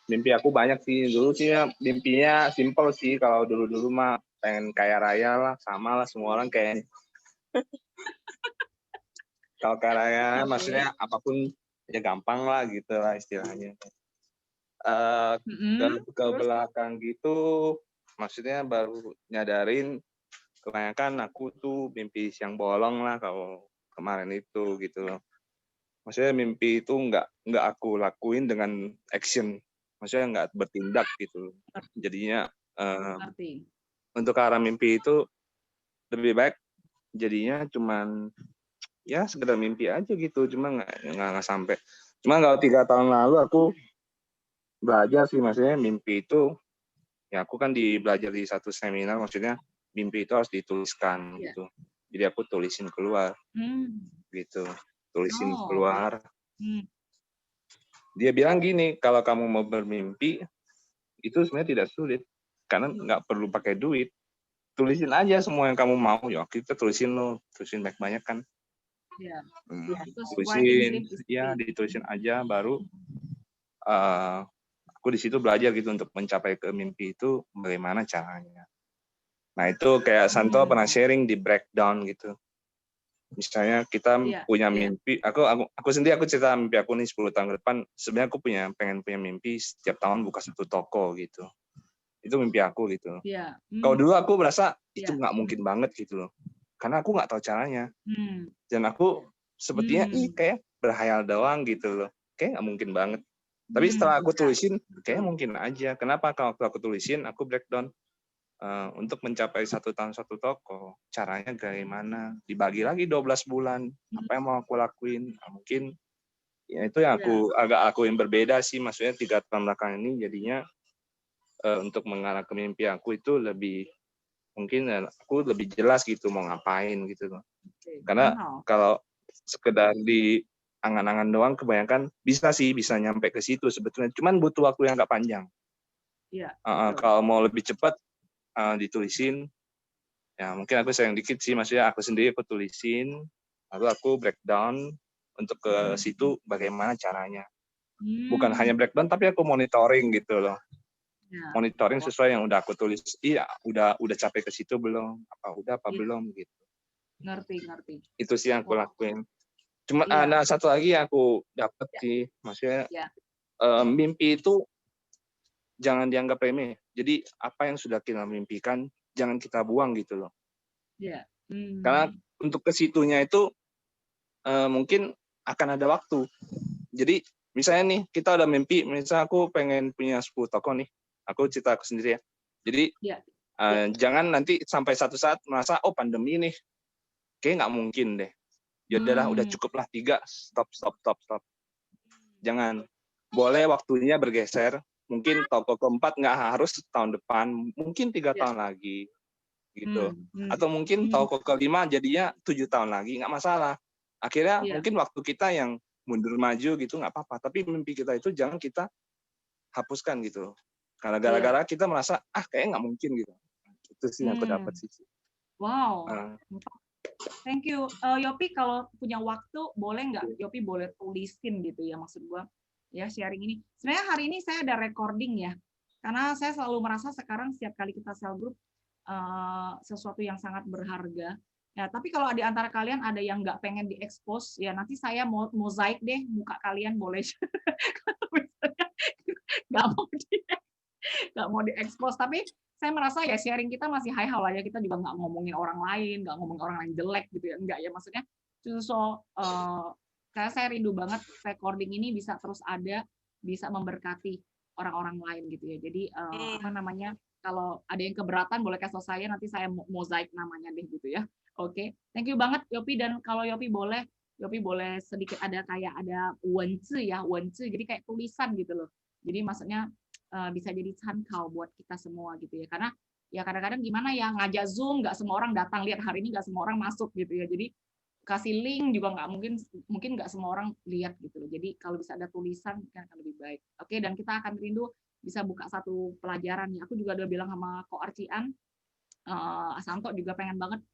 Mimpi aku banyak sih. Dulu sih ya, mimpinya simple sih. Kalau dulu mah pengen kaya raya lah, sama lah semua orang kayaknya. Kalau kaya raya maksudnya apapun ya gampang lah gitu lah istilahnya. Ke belakang gitu, maksudnya baru nyadarin kebanyakan aku tuh mimpi siang bolong lah kalau kemarin itu gitu loh. Maksudnya mimpi itu nggak aku lakuin dengan action, maksudnya nggak bertindak gitu. Jadinya untuk ke arah mimpi itu lebih baik jadinya cuman ya sekedar mimpi aja gitu, cuma nggak sampai. Cuma kalau 3 tahun lalu aku belajar sih, maksudnya mimpi itu ya aku kan belajar di satu seminar, maksudnya mimpi itu harus dituliskan gitu. Jadi aku tulisin keluar gitu, tulisin keluar. Dia bilang gini, kalau kamu mau bermimpi itu sebenarnya tidak sulit karena nggak perlu pakai duit. Tulisin aja semua yang kamu mau, ya kita tulisin banyak kan. Ditulisin aja, baru aku di situ belajar gitu untuk mencapai ke mimpi itu bagaimana caranya. Nah itu kayak Santo pernah sharing di breakdown gitu. Misalnya kita punya mimpi, aku sendiri aku cerita mimpi aku nih 10 tahun ke depan. Sebenarnya aku pengen punya mimpi setiap tahun buka 1 toko gitu. Itu mimpi aku gitu. Kalau dulu aku merasa itu nggak mungkin banget gitu loh, karena aku nggak tahu caranya. Dan aku sepertinya kayak berhayal doang gitu loh, kayak nggak mungkin banget. Tapi setelah aku tulisin, kayak mungkin aja. Kenapa? Kalau aku tulisin, aku breakdown untuk mencapai 1 tahun 1 toko, caranya bagaimana? Dibagi lagi 12 bulan, apa yang mau aku lakuin? Nah, mungkin ya itu yang aku agak lakuin berbeda sih, maksudnya 3 tahun belakang ini jadinya untuk mengarah ke mimpi aku itu lebih mungkin aku lebih jelas gitu mau ngapain gitu loh. Karena kalau sekedar di angan-angan doang kebanyakan bisa nyampe ke situ sebetulnya, cuman butuh waktu yang agak panjang. Kalau mau lebih cepat ditulisin, ya mungkin aku sayang dikit sih, maksudnya aku sendiri aku tulisin, lalu aku breakdown untuk ke situ bagaimana caranya. Bukan hanya breakdown tapi aku monitoring gitu loh. Monitoring sesuai yang udah aku tulis. Iya, udah capek ke situ belum? Apa belum gitu. Ngerti. Itu sih yang aku lakuin. Cuma ada satu lagi yang aku dapat sih, maksudnya mimpi itu jangan dianggap remeh. Jadi apa yang sudah kita mimpikan jangan kita buang gitu loh. Iya. Karena untuk ke situnya itu mungkin akan ada waktu. Jadi misalnya nih kita ada mimpi, misalnya aku pengen punya 10 toko nih. Aku cerita aku sendiri ya. Jadi jangan nanti sampai satu saat merasa oh pandemi nih kayak nggak mungkin deh. Ya udahlah udah cukuplah 3, stop. Jangan. Boleh waktunya bergeser. Mungkin toko keempat nggak harus tahun depan, mungkin 3 tahun lagi, gitu. Atau mungkin toko kelima jadinya 7 tahun lagi, nggak masalah. Akhirnya mungkin waktu kita yang mundur maju gitu nggak apa-apa. Tapi mimpi kita itu jangan kita hapuskan gitu. Karena gara-gara kita merasa kayaknya nggak mungkin gitu. Itu sih yang aku dapat sih. Wow. Thank you. Yopi kalau punya waktu boleh nggak Yopi boleh tulisin gitu ya maksud gua. Ya sharing ini. Sebenarnya hari ini saya ada recording ya. Karena saya selalu merasa sekarang setiap kali kita sel group sesuatu yang sangat berharga. Ya, tapi kalau di antara kalian ada yang nggak pengen diekspos, ya nanti saya mau mozaik deh muka kalian boleh. Nggak mau diekspos. Tapi saya merasa ya sharing kita masih high-high lah ya. Kita juga nggak ngomongin orang lain, nggak ngomongin orang lain jelek gitu ya. Enggak ya maksudnya. Saya rindu banget recording ini bisa terus ada, bisa memberkati orang-orang lain gitu ya. Jadi kalau ada yang keberatan boleh kasih saya, nanti saya mozaik namanya deh gitu ya. Oke, thank you banget Yopi, dan kalau Yopi boleh sedikit ada wenzi ya, wenzi, jadi kayak tulisan gitu loh. Jadi maksudnya bisa jadi cankau buat kita semua gitu ya. Karena ya kadang-kadang gimana ya ngajak Zoom nggak semua orang datang, lihat hari ini nggak semua orang masuk gitu ya. Jadi kasih link juga nggak mungkin nggak semua orang lihat gitu loh. Jadi kalau bisa ada tulisan kan akan lebih baik. Oke, dan kita akan rindu bisa buka satu pelajaran ya. Aku juga udah bilang sama Ko Arcian, Santo juga pengen banget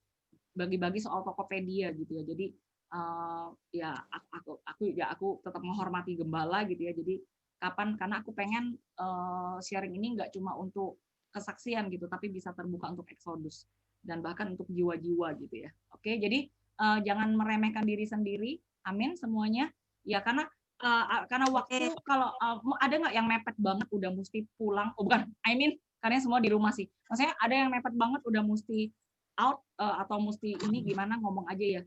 bagi-bagi soal Tokopedia gitu ya. Jadi ya aku tetap menghormati gembala gitu ya. Jadi karena aku pengen sharing ini nggak cuma untuk kesaksian gitu, tapi bisa terbuka untuk eksodus dan bahkan untuk jiwa-jiwa gitu ya. Oke, jadi jangan meremehkan diri sendiri, amin semuanya. Ya karena waktu kalau ada nggak yang mepet banget udah mesti pulang, karena semua di rumah sih. Maksudnya ada yang mepet banget udah mesti out atau mesti ini gimana ngomong aja ya.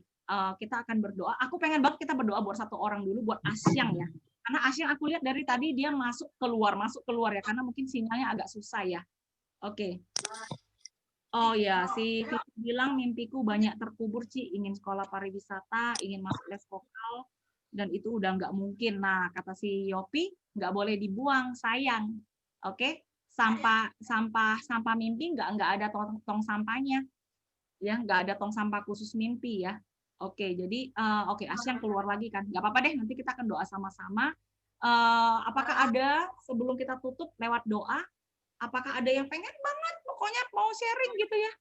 Kita akan berdoa. Aku pengen banget kita berdoa buat satu orang dulu buat Asyang ya. Karena Asyang aku lihat dari tadi dia masuk keluar ya karena mungkin sinyalnya agak susah ya. Oke. Oh ya, si Vivi bilang mimpiku banyak terkubur, Ci. Ingin sekolah pariwisata, ingin masuk les vokal, dan itu udah nggak mungkin. Nah, kata si Yopi, nggak boleh dibuang, sayang. Oke, sampah mimpi nggak ada tong sampahnya, ya nggak ada tong sampah khusus mimpi ya. Oke, jadi Asyang keluar lagi kan? Nggak apa-apa deh, nanti kita akan doa sama-sama. Apakah ada sebelum kita tutup lewat doa? Apakah ada yang pengen banget pokoknya mau sharing gitu ya?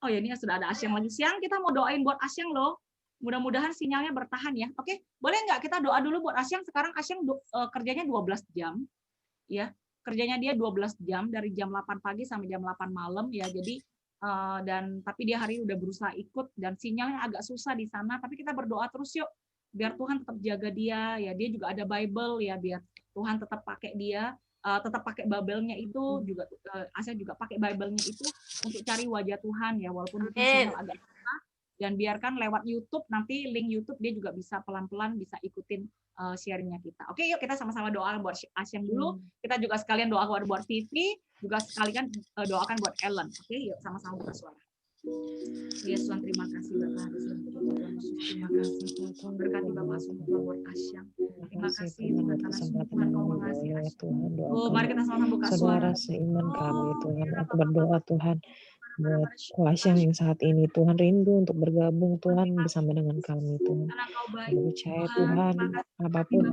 Oh ya, ini sudah ada Asyang lagi. Siang kita mau doain buat Asyang loh. Mudah-mudahan sinyalnya bertahan ya. Oke, boleh nggak kita doa dulu buat Asyang? Sekarang Asyang kerjanya 12 jam. Ya, kerjanya dia 12 jam dari jam 8 pagi sampai jam 8 malam ya. Jadi tapi dia hari udah berusaha ikut dan sinyalnya agak susah di sana, tapi kita berdoa terus yuk biar Tuhan tetap jaga dia ya. Dia juga ada Bible ya, biar Tuhan tetap pakai dia. Tetap pakai Bible-nya itu juga Asya juga pakai Bible-nya itu untuk cari wajah Tuhan ya, walaupun mungkin sinyal agak susah, dan biarkan lewat YouTube nanti link YouTube dia juga bisa pelan-pelan bisa ikutin sharing-nya kita. Oke, yuk kita sama-sama doa buat Asyang dulu. Kita juga sekalian doa buat Vivi, juga sekalian doakan buat Ellen. Oke, yuk sama-sama buka suara. Yesus Tuhan, terima kasih Bapak. Terima kasih Tuhan. Berkati Bapak semua buat Asyang. Terima kasih Tuhan karena Tuhan kau mengasihi Asyang. Oh, mari kita sama-sama buka suara. Saudara seiman kami Tuhan, aku berdoa Tuhan buat Asyang yang saat ini Tuhan rindu untuk bergabung Tuhan bersama dengan kami Tuhan. Aku percaya Tuhan apapun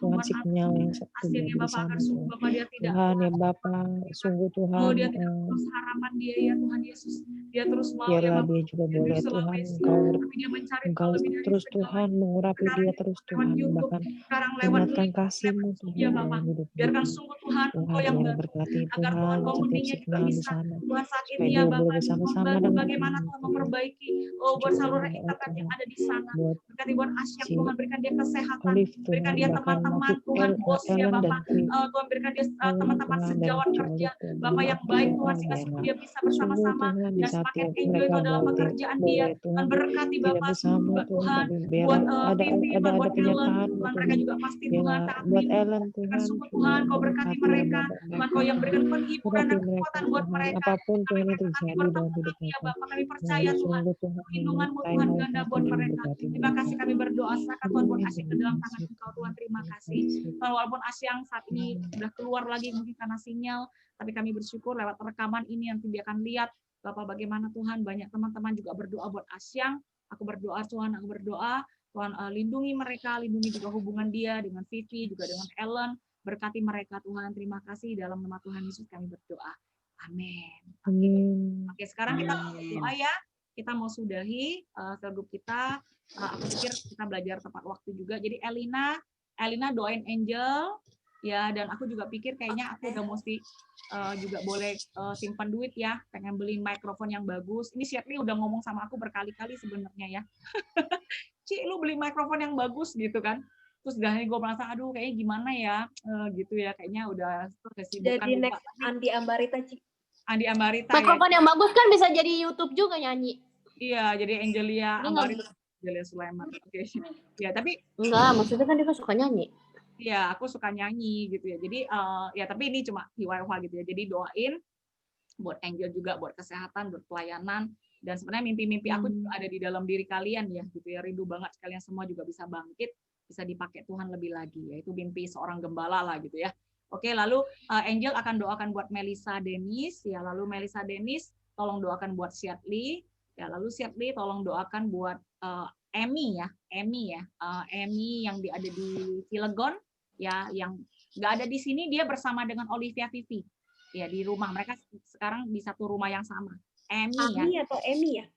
Tuhan sinyal yang sudah bersama Tuhan ya Bapa, sungguh Tuhan harapan dia ya Tuhan Yesus. dia terus mau Biarlah dia juga dia boleh terus selalu Tuhan, isi, Engkau tapi dia mencari Engkau lebih dari terus segalanya. Tuhan mengurapi Sekarang dia terus lewat Tuhan, YouTube, bahkan sekarang lewat menyatakan link, kasih-Mu lewat Tuhan ya dalam Bapak. hidupnya. Biarkan sungguh Tuhan Engkau Tuhan yang yang bantu, berkati agar Tuhan Tuhan setiap komuninya juga signal di bisa sana. Tuhan saat Supaya ini ya dia boleh Bapak bersama-sama membantu dengan bagaimana Tuhan. Tuhan memperbaiki buat saluran internet yang ada di sana. Buat Berkati buat Asyam si Tuhan, berikan dia kesehatan, Olive berikan Tuhan, dia bahkan teman-teman untuk Tuhan, bos ya Ellen dan Bapak. Tuhan berikan dia Ellen teman-teman Tuhan, dan sejawat si kerja Olive Tuhan, Bapak yang baik Tuhan, sehingga biarlah dia bisa sungguh bersama-sama Tuhan di dan saat semakin enjoy mereka itu adalah boleh pekerjaan dia. Tuhan berkati tidak Bapak bersama juga Tuhan, Tuhan tapi buat biarlah Vivi, ada buat Ellen kenyataan Tuhan, mereka Tuhan. juga pasti Tuhan Biarlah sangat buat rindu. Ellen Berikan Tuhan, sungguh juga Tuhan Kau berkati memberkati mereka, anak-anak Tuhan mereka. Kau yang berikan penghiburan Berkati dan mereka kekuatan buat Tuhan, mereka. apapun Kami Tuhan yang berkati terjadi bertemu dalam hidup lagi ya mereka. Bapak, kami Dan percaya Tuhan sungguh Tuhan perlindungan-Mu menyertai Tuhan mereka, ganda buat Tuhan mereka. memberkati Terima mereka. kasih kami berdoa, serahkan Tuhan buat Asyik ke dalam tangan Engkau Tuhan, terima kasih. Tuhan, walaupun Asyang saat ini sudah keluar lagi mungkin karena sinyal, tapi kami bersyukur lewat rekaman ini nanti dia akan lihat Bapak bagaimana Tuhan banyak teman-teman juga berdoa buat Asyang. Aku berdoa Tuhan, aku berdoa Tuhan lindungi mereka, lindungi juga hubungan dia dengan Vivi, juga dengan Ellen. Berkati mereka Tuhan, terima kasih dalam nama Tuhan Yesus kami berdoa. Amin. Oke, sekarang kita berdoa ya. Kita mau sudahi grup kita. Aku pikir kita belajar tepat waktu juga. Jadi Elina doain Angel ya, dan aku juga pikir kayaknya aku udah mesti juga boleh simpan duit ya, pengen beli mikrofon yang bagus. Ini Syekli udah ngomong sama aku berkali-kali sebenarnya ya. Ci, lu beli mikrofon yang bagus gitu kan. Terus dari gue merasa aduh kayaknya gimana ya gitu ya, kayaknya udah kesibukan. Jadi next Andi Ambarita, Ci. Andi Ambarita mikrofon ya. yang bagus kan bisa jadi YouTube juga nyanyi. Iya, jadi Angelia Ini Ambarita, Angelia Sulaiman. Oke. Ya, tapi enggak, maksudnya kan dia kan suka nyanyi. Iya, aku suka nyanyi gitu ya. Jadi ya tapi ini cuma hiwa-hiwa gitu ya. Jadi doain buat Angel juga, buat kesehatan, buat pelayanan, dan sebenarnya mimpi-mimpi aku juga ada di dalam diri kalian ya gitu ya. Rindu banget kalian semua juga bisa bangkit, bisa dipakai Tuhan lebih lagi, yaitu mimpi seorang gembala lah gitu ya. Oke, lalu Angel akan doakan buat Melisa Denis ya. Lalu Melisa Denis tolong doakan buat Syatli ya. Lalu Syatli tolong doakan buat Emmy ya. Emmy yang ada di Cilegon ya, yang nggak ada di sini, dia bersama dengan Olivia Vivi ya di rumah. Mereka sekarang di satu rumah yang sama. Emmy atau Emmy ya?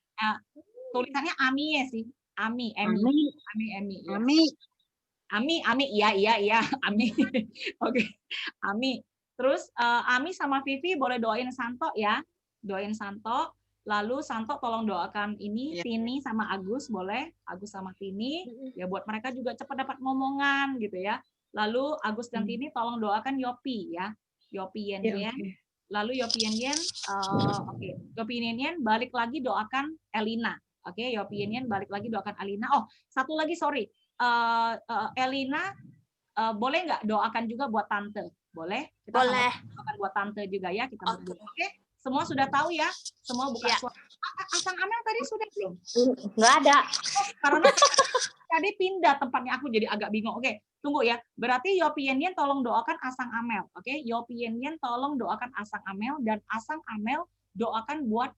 Tulisannya Ami ya sih. Ami. Iya, Ami. Oke. Ami. Terus Ami sama Vivi boleh doain Santo ya. Doain Santo. Lalu Santo tolong doakan ini Tini sama Agus, boleh? Agus sama Tini ya, buat mereka juga cepat dapat ngomongan gitu ya. Lalu Agus dan Tini tolong doakan Yopi ya. Yopi Yen. Lalu Yopi Yen Yopi Yen balik lagi doakan Elina. Oke, Yopi Yen balik lagi doakan Elina. Oh, satu lagi sorry. Elina boleh nggak doakan juga buat tante? Boleh? Kita boleh. Doakan buat tante juga ya, kita berdua. Oke. Semua sudah tahu ya? Semua buka suara. Asang Amel tadi sudah belum? Nggak ada. Karena tadi pindah tempatnya, aku jadi agak bingung. Oke, tunggu ya. Berarti Yopi Yen tolong doakan Asang Amel. Oke, Yopi Yen tolong doakan Asang Amel, dan Asang Amel doakan buat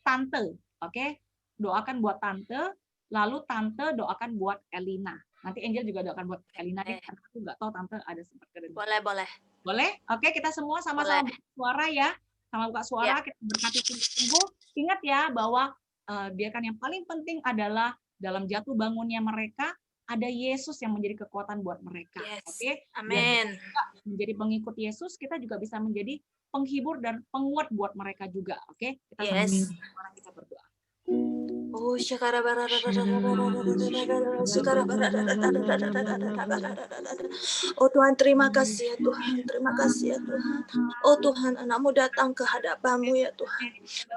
tante. Oke, doakan buat tante. Lalu tante doakan buat Elina. Nanti Angel juga doakan buat Elina nih. Karena aku nggak tahu tante ada sempat kedengaran. Boleh? Oke, kita semua sama-sama suara ya. Sama buka suara, kita berkati sungguh-sungguh. Ingat ya bahwa biarkan yang paling penting adalah dalam jatuh bangunnya mereka ada Yesus yang menjadi kekuatan buat mereka. Oke? Amin. Menjadi pengikut Yesus, kita juga bisa menjadi penghibur dan penguat buat mereka juga. Oke? Kita sama-sama kita berdoa. Oh, oh Tuhan, terima kasih ya Tuhan, terima kasih ya Tuhan. Oh Tuhan, anakmu datang ke hadapan-Mu ya Tuhan.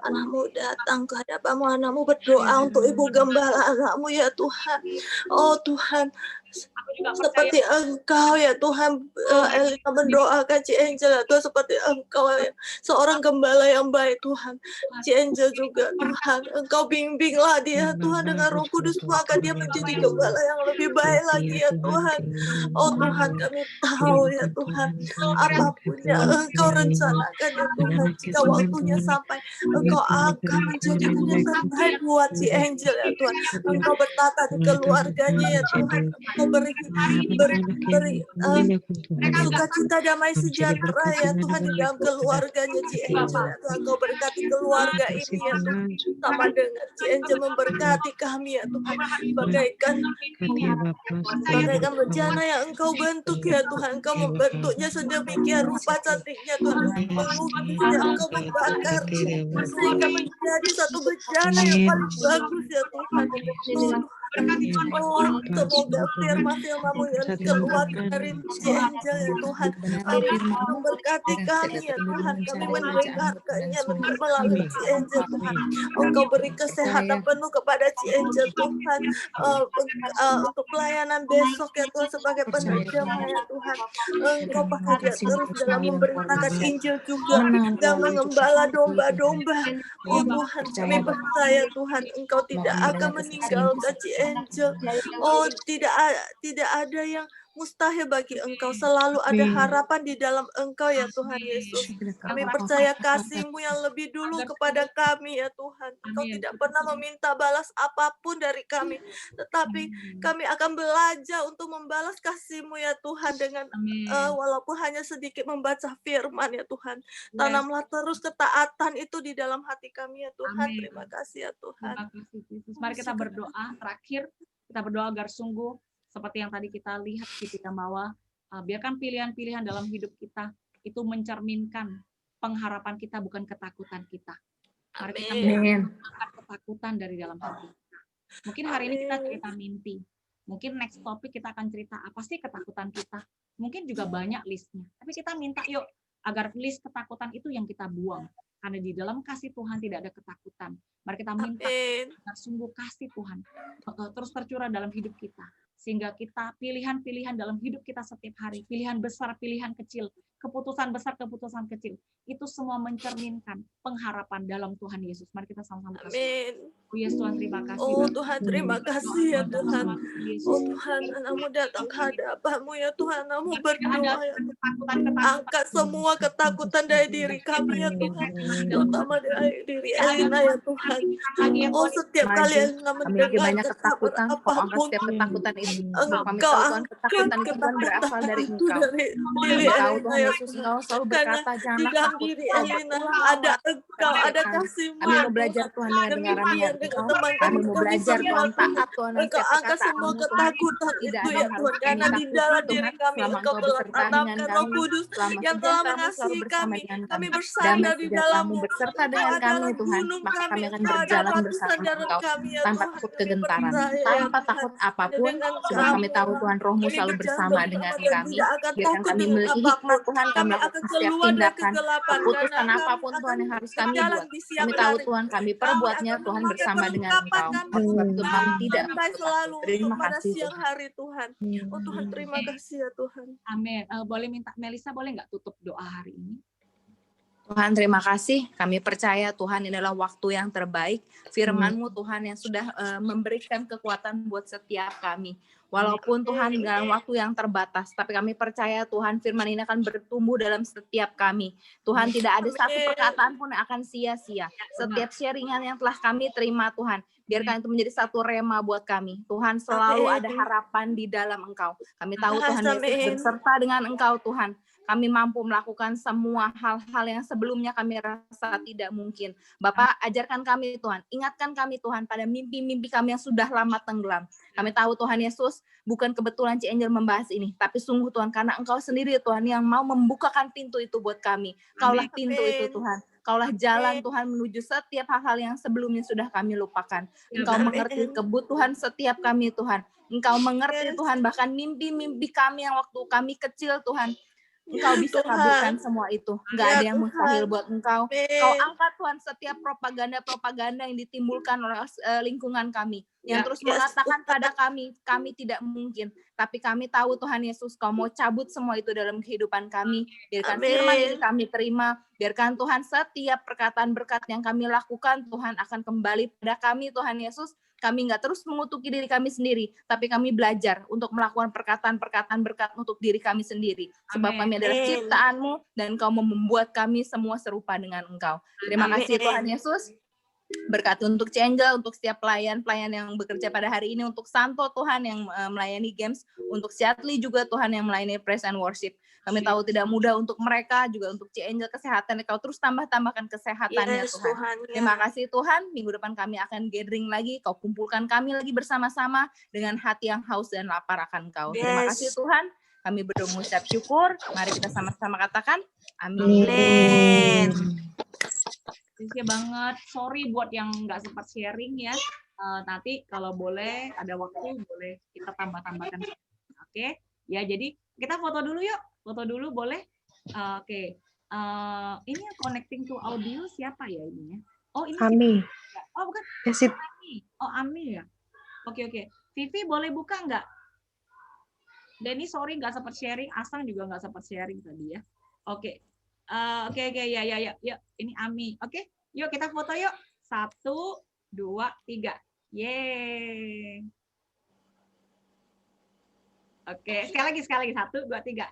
Anakmu datang ke hadapan-Mu, anakmu berdoa untuk Ibu Gembala anakmu ya Tuhan. Oh Tuhan, seperti Engkau ya Tuhan, Elina mendoakan Ci Angel ya Tuhan, seperti Engkau ya, seorang gembala yang baik Tuhan. Ci Angel juga Tuhan, Engkau bimbinglah dia Tuhan dengan Roh Kudus, maka dia menjadi gembala yang lebih baik lagi ya Tuhan. Oh Tuhan, kami tahu ya Tuhan, apapun yang Engkau rencanakan ya Tuhan, jika waktunya sampai, Engkau akan menjadikan yang terbaik buat Ci Angel ya Tuhan. Engkau bertata di keluarganya ya Tuhan. Engkau beri sukacita, damai sejahtera ya Tuhan di dalam keluarganya Ci Angel ya Tuhan. Engkau berkati keluarga ini ya Tuhan, sama dengan Ci Angel memberkati kami ya Tuhan, bagaikan bencana yang Engkau bentuk ya Tuhan. Engkau membentuknya sedemikian rupa cantiknya Tuhan, mengukisnya, Engkau membakar sehingga menjadi satu bencana yang paling bagus ya Tuhan. Semoga firman-firman-Mu yang keluar dari Ci Angel ya Tuhan memberkati kami ya Tuhan. Kami mendengarkannya melalui Ci Angel Tuhan. Engkau beri kesehatan penuh kepada Ci Angel Tuhan untuk pelayanan besok ya Tuhan sebagai penerjemah ya Tuhan. Engkau pakai dia terus dalam memberitakan Injil juga dan mengembala domba-domba. Oh Tuhan, kami percaya Tuhan Engkau tidak akan meninggalkan Ci Angel. Oh, tidak ada yang mustahil bagi Engkau. Selalu ada harapan di dalam Engkau ya Tuhan Yesus. Kami percaya kasih-Mu yang lebih dulu kepada kami ya Tuhan. Engkau tidak pernah meminta balas apapun dari kami, tetapi kami akan belajar untuk membalas kasih-Mu ya Tuhan dengan walaupun hanya sedikit membaca firman ya Tuhan. Tanamlah terus ketaatan itu di dalam hati kami ya Tuhan. Terima kasih ya Tuhan. Terima kasih Yesus. Mari kita berdoa terakhir. Kita berdoa agar sungguh seperti yang tadi kita lihat di titik bawah, biarkan pilihan-pilihan dalam hidup kita itu mencerminkan pengharapan kita, bukan ketakutan kita. Mari kita menghilangkan ketakutan dari dalam hati kita. Mungkin hari ini kita cerita mimpi. Mungkin next topik kita akan cerita apa sih ketakutan kita. Mungkin juga banyak listnya. Tapi kita minta yuk agar list ketakutan itu yang kita buang. Karena di dalam kasih Tuhan tidak ada ketakutan. Mari kita minta agar sungguh kasih Tuhan terus tercurah dalam hidup kita. Sehingga kita pilihan-pilihan dalam hidup kita setiap hari, pilihan besar, pilihan kecil, keputusan besar, keputusan kecil, itu semua mencerminkan pengharapan dalam Tuhan Yesus. Mari kita sama-sama berdoa. Oh Yesus Tuhan, terima kasih. Oh Tuhan, terima kasih ya Tuhan. Oh Tuhan, Anak-Mu datang ke hadapan-Mu ya Tuhan. Anak-Mu berdoa ya Tuhan. Angkat semua ketakutan dari diri kami ya Tuhan, terutama dari diri Elina ya Tuhan. Oh setiap kali Elina mendengar ketakutan apapun, ketakutan itu Engkau angkat berasal dari itu Engkau. dari diri Elina ya Tuhan. Selalu Karena berkata di jangan dalam takut, diri Elina ada Engkau, ada kasih-Mu kami ya mau belajar Tuhan dengan dengarannya dengan Engkau. Kami mau belajar Tuhan taat Tuhan. Engkau angkat semua ketakutan itu ya Tuhan, karena di dalam diri kami Engkau telah tanamkan Roh Kudus yang telah mengasihi kami. Kami bersandar di dalam-Mu. Berserta dengan kami Tuhan, maka kami akan berjalan bersama Engkau tanpa takut kegentaran, tanpa takut apapun, sebab kami tahu Tuhan Roh-Mu selalu bersama dengan kami. Biarkan kami memiliki hikmat Tuhan, kami melakukan setiap tindakan, keputusan apapun Tuhan yang harus kami buat. Kami tahu Tuhan, kami perbuatnya Tuhan bersama dengan Engkau. Sebab itu kami tidak selalu terima pada kasih siang Tuhan. hari Tuhan. Oh Tuhan, terima kasih ya Tuhan. Amin. Boleh minta Melisa, boleh nggak tutup doa hari ini? Tuhan, terima kasih. Kami percaya Tuhan ini adalah waktu yang terbaik. Firman-Mu Tuhan yang sudah memberikan kekuatan buat setiap kami. Walaupun Tuhan dalam waktu yang terbatas, tapi kami percaya Tuhan firman ini akan bertumbuh dalam setiap kami. Tuhan, tidak ada satu perkataan pun yang akan sia-sia. Setiap sharingan yang telah kami terima Tuhan, biarkan itu menjadi satu rema buat kami. Tuhan, selalu ada harapan di dalam Engkau. Kami tahu Tuhan Yesus berserta dengan Engkau Tuhan. Kami mampu melakukan semua hal-hal yang sebelumnya kami rasa tidak mungkin. Bapak, ajarkan kami Tuhan, ingatkan kami Tuhan pada mimpi-mimpi kami yang sudah lama tenggelam. Kami tahu Tuhan Yesus, bukan kebetulan Ci Angel membahas ini, tapi sungguh Tuhan, karena Engkau sendiri Tuhan yang mau membukakan pintu itu buat kami. Kaulah pintu itu Tuhan. Kaulah jalan Tuhan menuju setiap hal-hal yang sebelumnya sudah kami lupakan. Engkau mengerti kebutuhan setiap kami Tuhan. Engkau mengerti Tuhan bahkan mimpi-mimpi kami yang waktu kami kecil Tuhan. Engkau bisa kabulkan semua itu. Enggak ada yang mustahil buat Engkau. Kau angkat Tuhan setiap propaganda-propaganda yang ditimbulkan oleh lingkungan kami. Yang terus mengatakan pada kami tidak mungkin. Tapi kami tahu Tuhan Yesus, Kau mau cabut semua itu dalam kehidupan kami. Biarkan firman ini kami terima. Biarkan Tuhan setiap perkataan berkat yang kami lakukan, Tuhan akan kembali pada kami Tuhan Yesus. Kami nggak terus mengutuki diri kami sendiri, tapi kami belajar untuk melakukan perkataan-perkataan berkat untuk diri kami sendiri. Sebab kami adalah ciptaan-Mu dan Kau mau membuat kami semua serupa dengan Engkau. Terima kasih Tuhan Yesus. Berkati untuk Angel, untuk setiap pelayan-pelayan yang bekerja pada hari ini, untuk Santo Tuhan yang melayani games, untuk Siatli juga Tuhan yang melayani praise and worship. Kami tahu tidak mudah untuk mereka, juga untuk Angel kesehatan, Kau terus tambahkan kesehatannya Tuhan. Terima kasih Tuhan, minggu depan kami akan gathering lagi, Kau kumpulkan kami lagi bersama-sama dengan hati yang haus dan lapar akan Kau. Terima kasih Tuhan, kami mengucap syukur, mari kita sama-sama katakan, amin. Terima banget. Sorry buat yang nggak sempat sharing ya. Nanti kalau boleh ada waktu boleh kita tambah-tambahkan. Oke. Ya jadi kita foto dulu yuk. Foto dulu boleh. Oke. Ini yang connecting to audio siapa ya ininya? Oh ini Ami. Oh bukan. Ami. Oh Ami ya. Oke. Vivi boleh buka nggak? Denny sorry nggak sempat sharing. Asang juga nggak sempat sharing tadi ya. Oke. Oke, ya. Ini Ami. Oke, yuk kita foto yuk. 1, 2, 3. Yeay. Oke, sekali lagi. 1, 2, 3.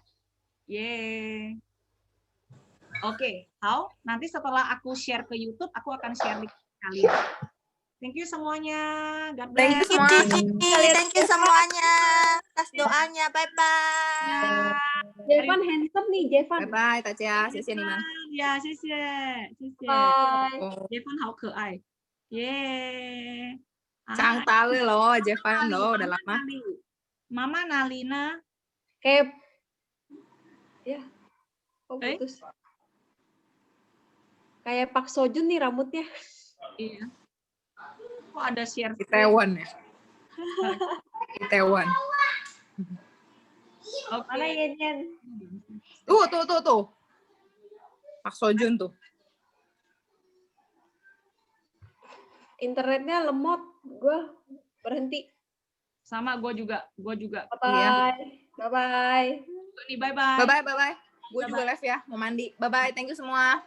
Yeay. Oke, how? Nanti setelah aku share ke YouTube, aku akan share di kalian. Thank you semuanya. God bless. Thank you semuanya. Atas doanya. Bye-bye. Jevan handsome nih, Jevan. Bye-bye, Tacia. 谢谢你们。呀，谢谢。Jevan 好可爱。耶。长大了loh, Jevan loh, udah lama. Mama Nalina. Kayak ya. Oh, putus. Kayak Pak Sojun nih rambutnya. Iya. Kok ada share Itaewon ya? Itaewon. Mana ya, Jen? Tuh. Pak Sojun tuh. Internetnya lemot. Gue berhenti. Sama gue juga. Bye-bye. Bye-bye. Bye-bye. Gue juga live ya. Mau mandi. Bye-bye. Thank you semua.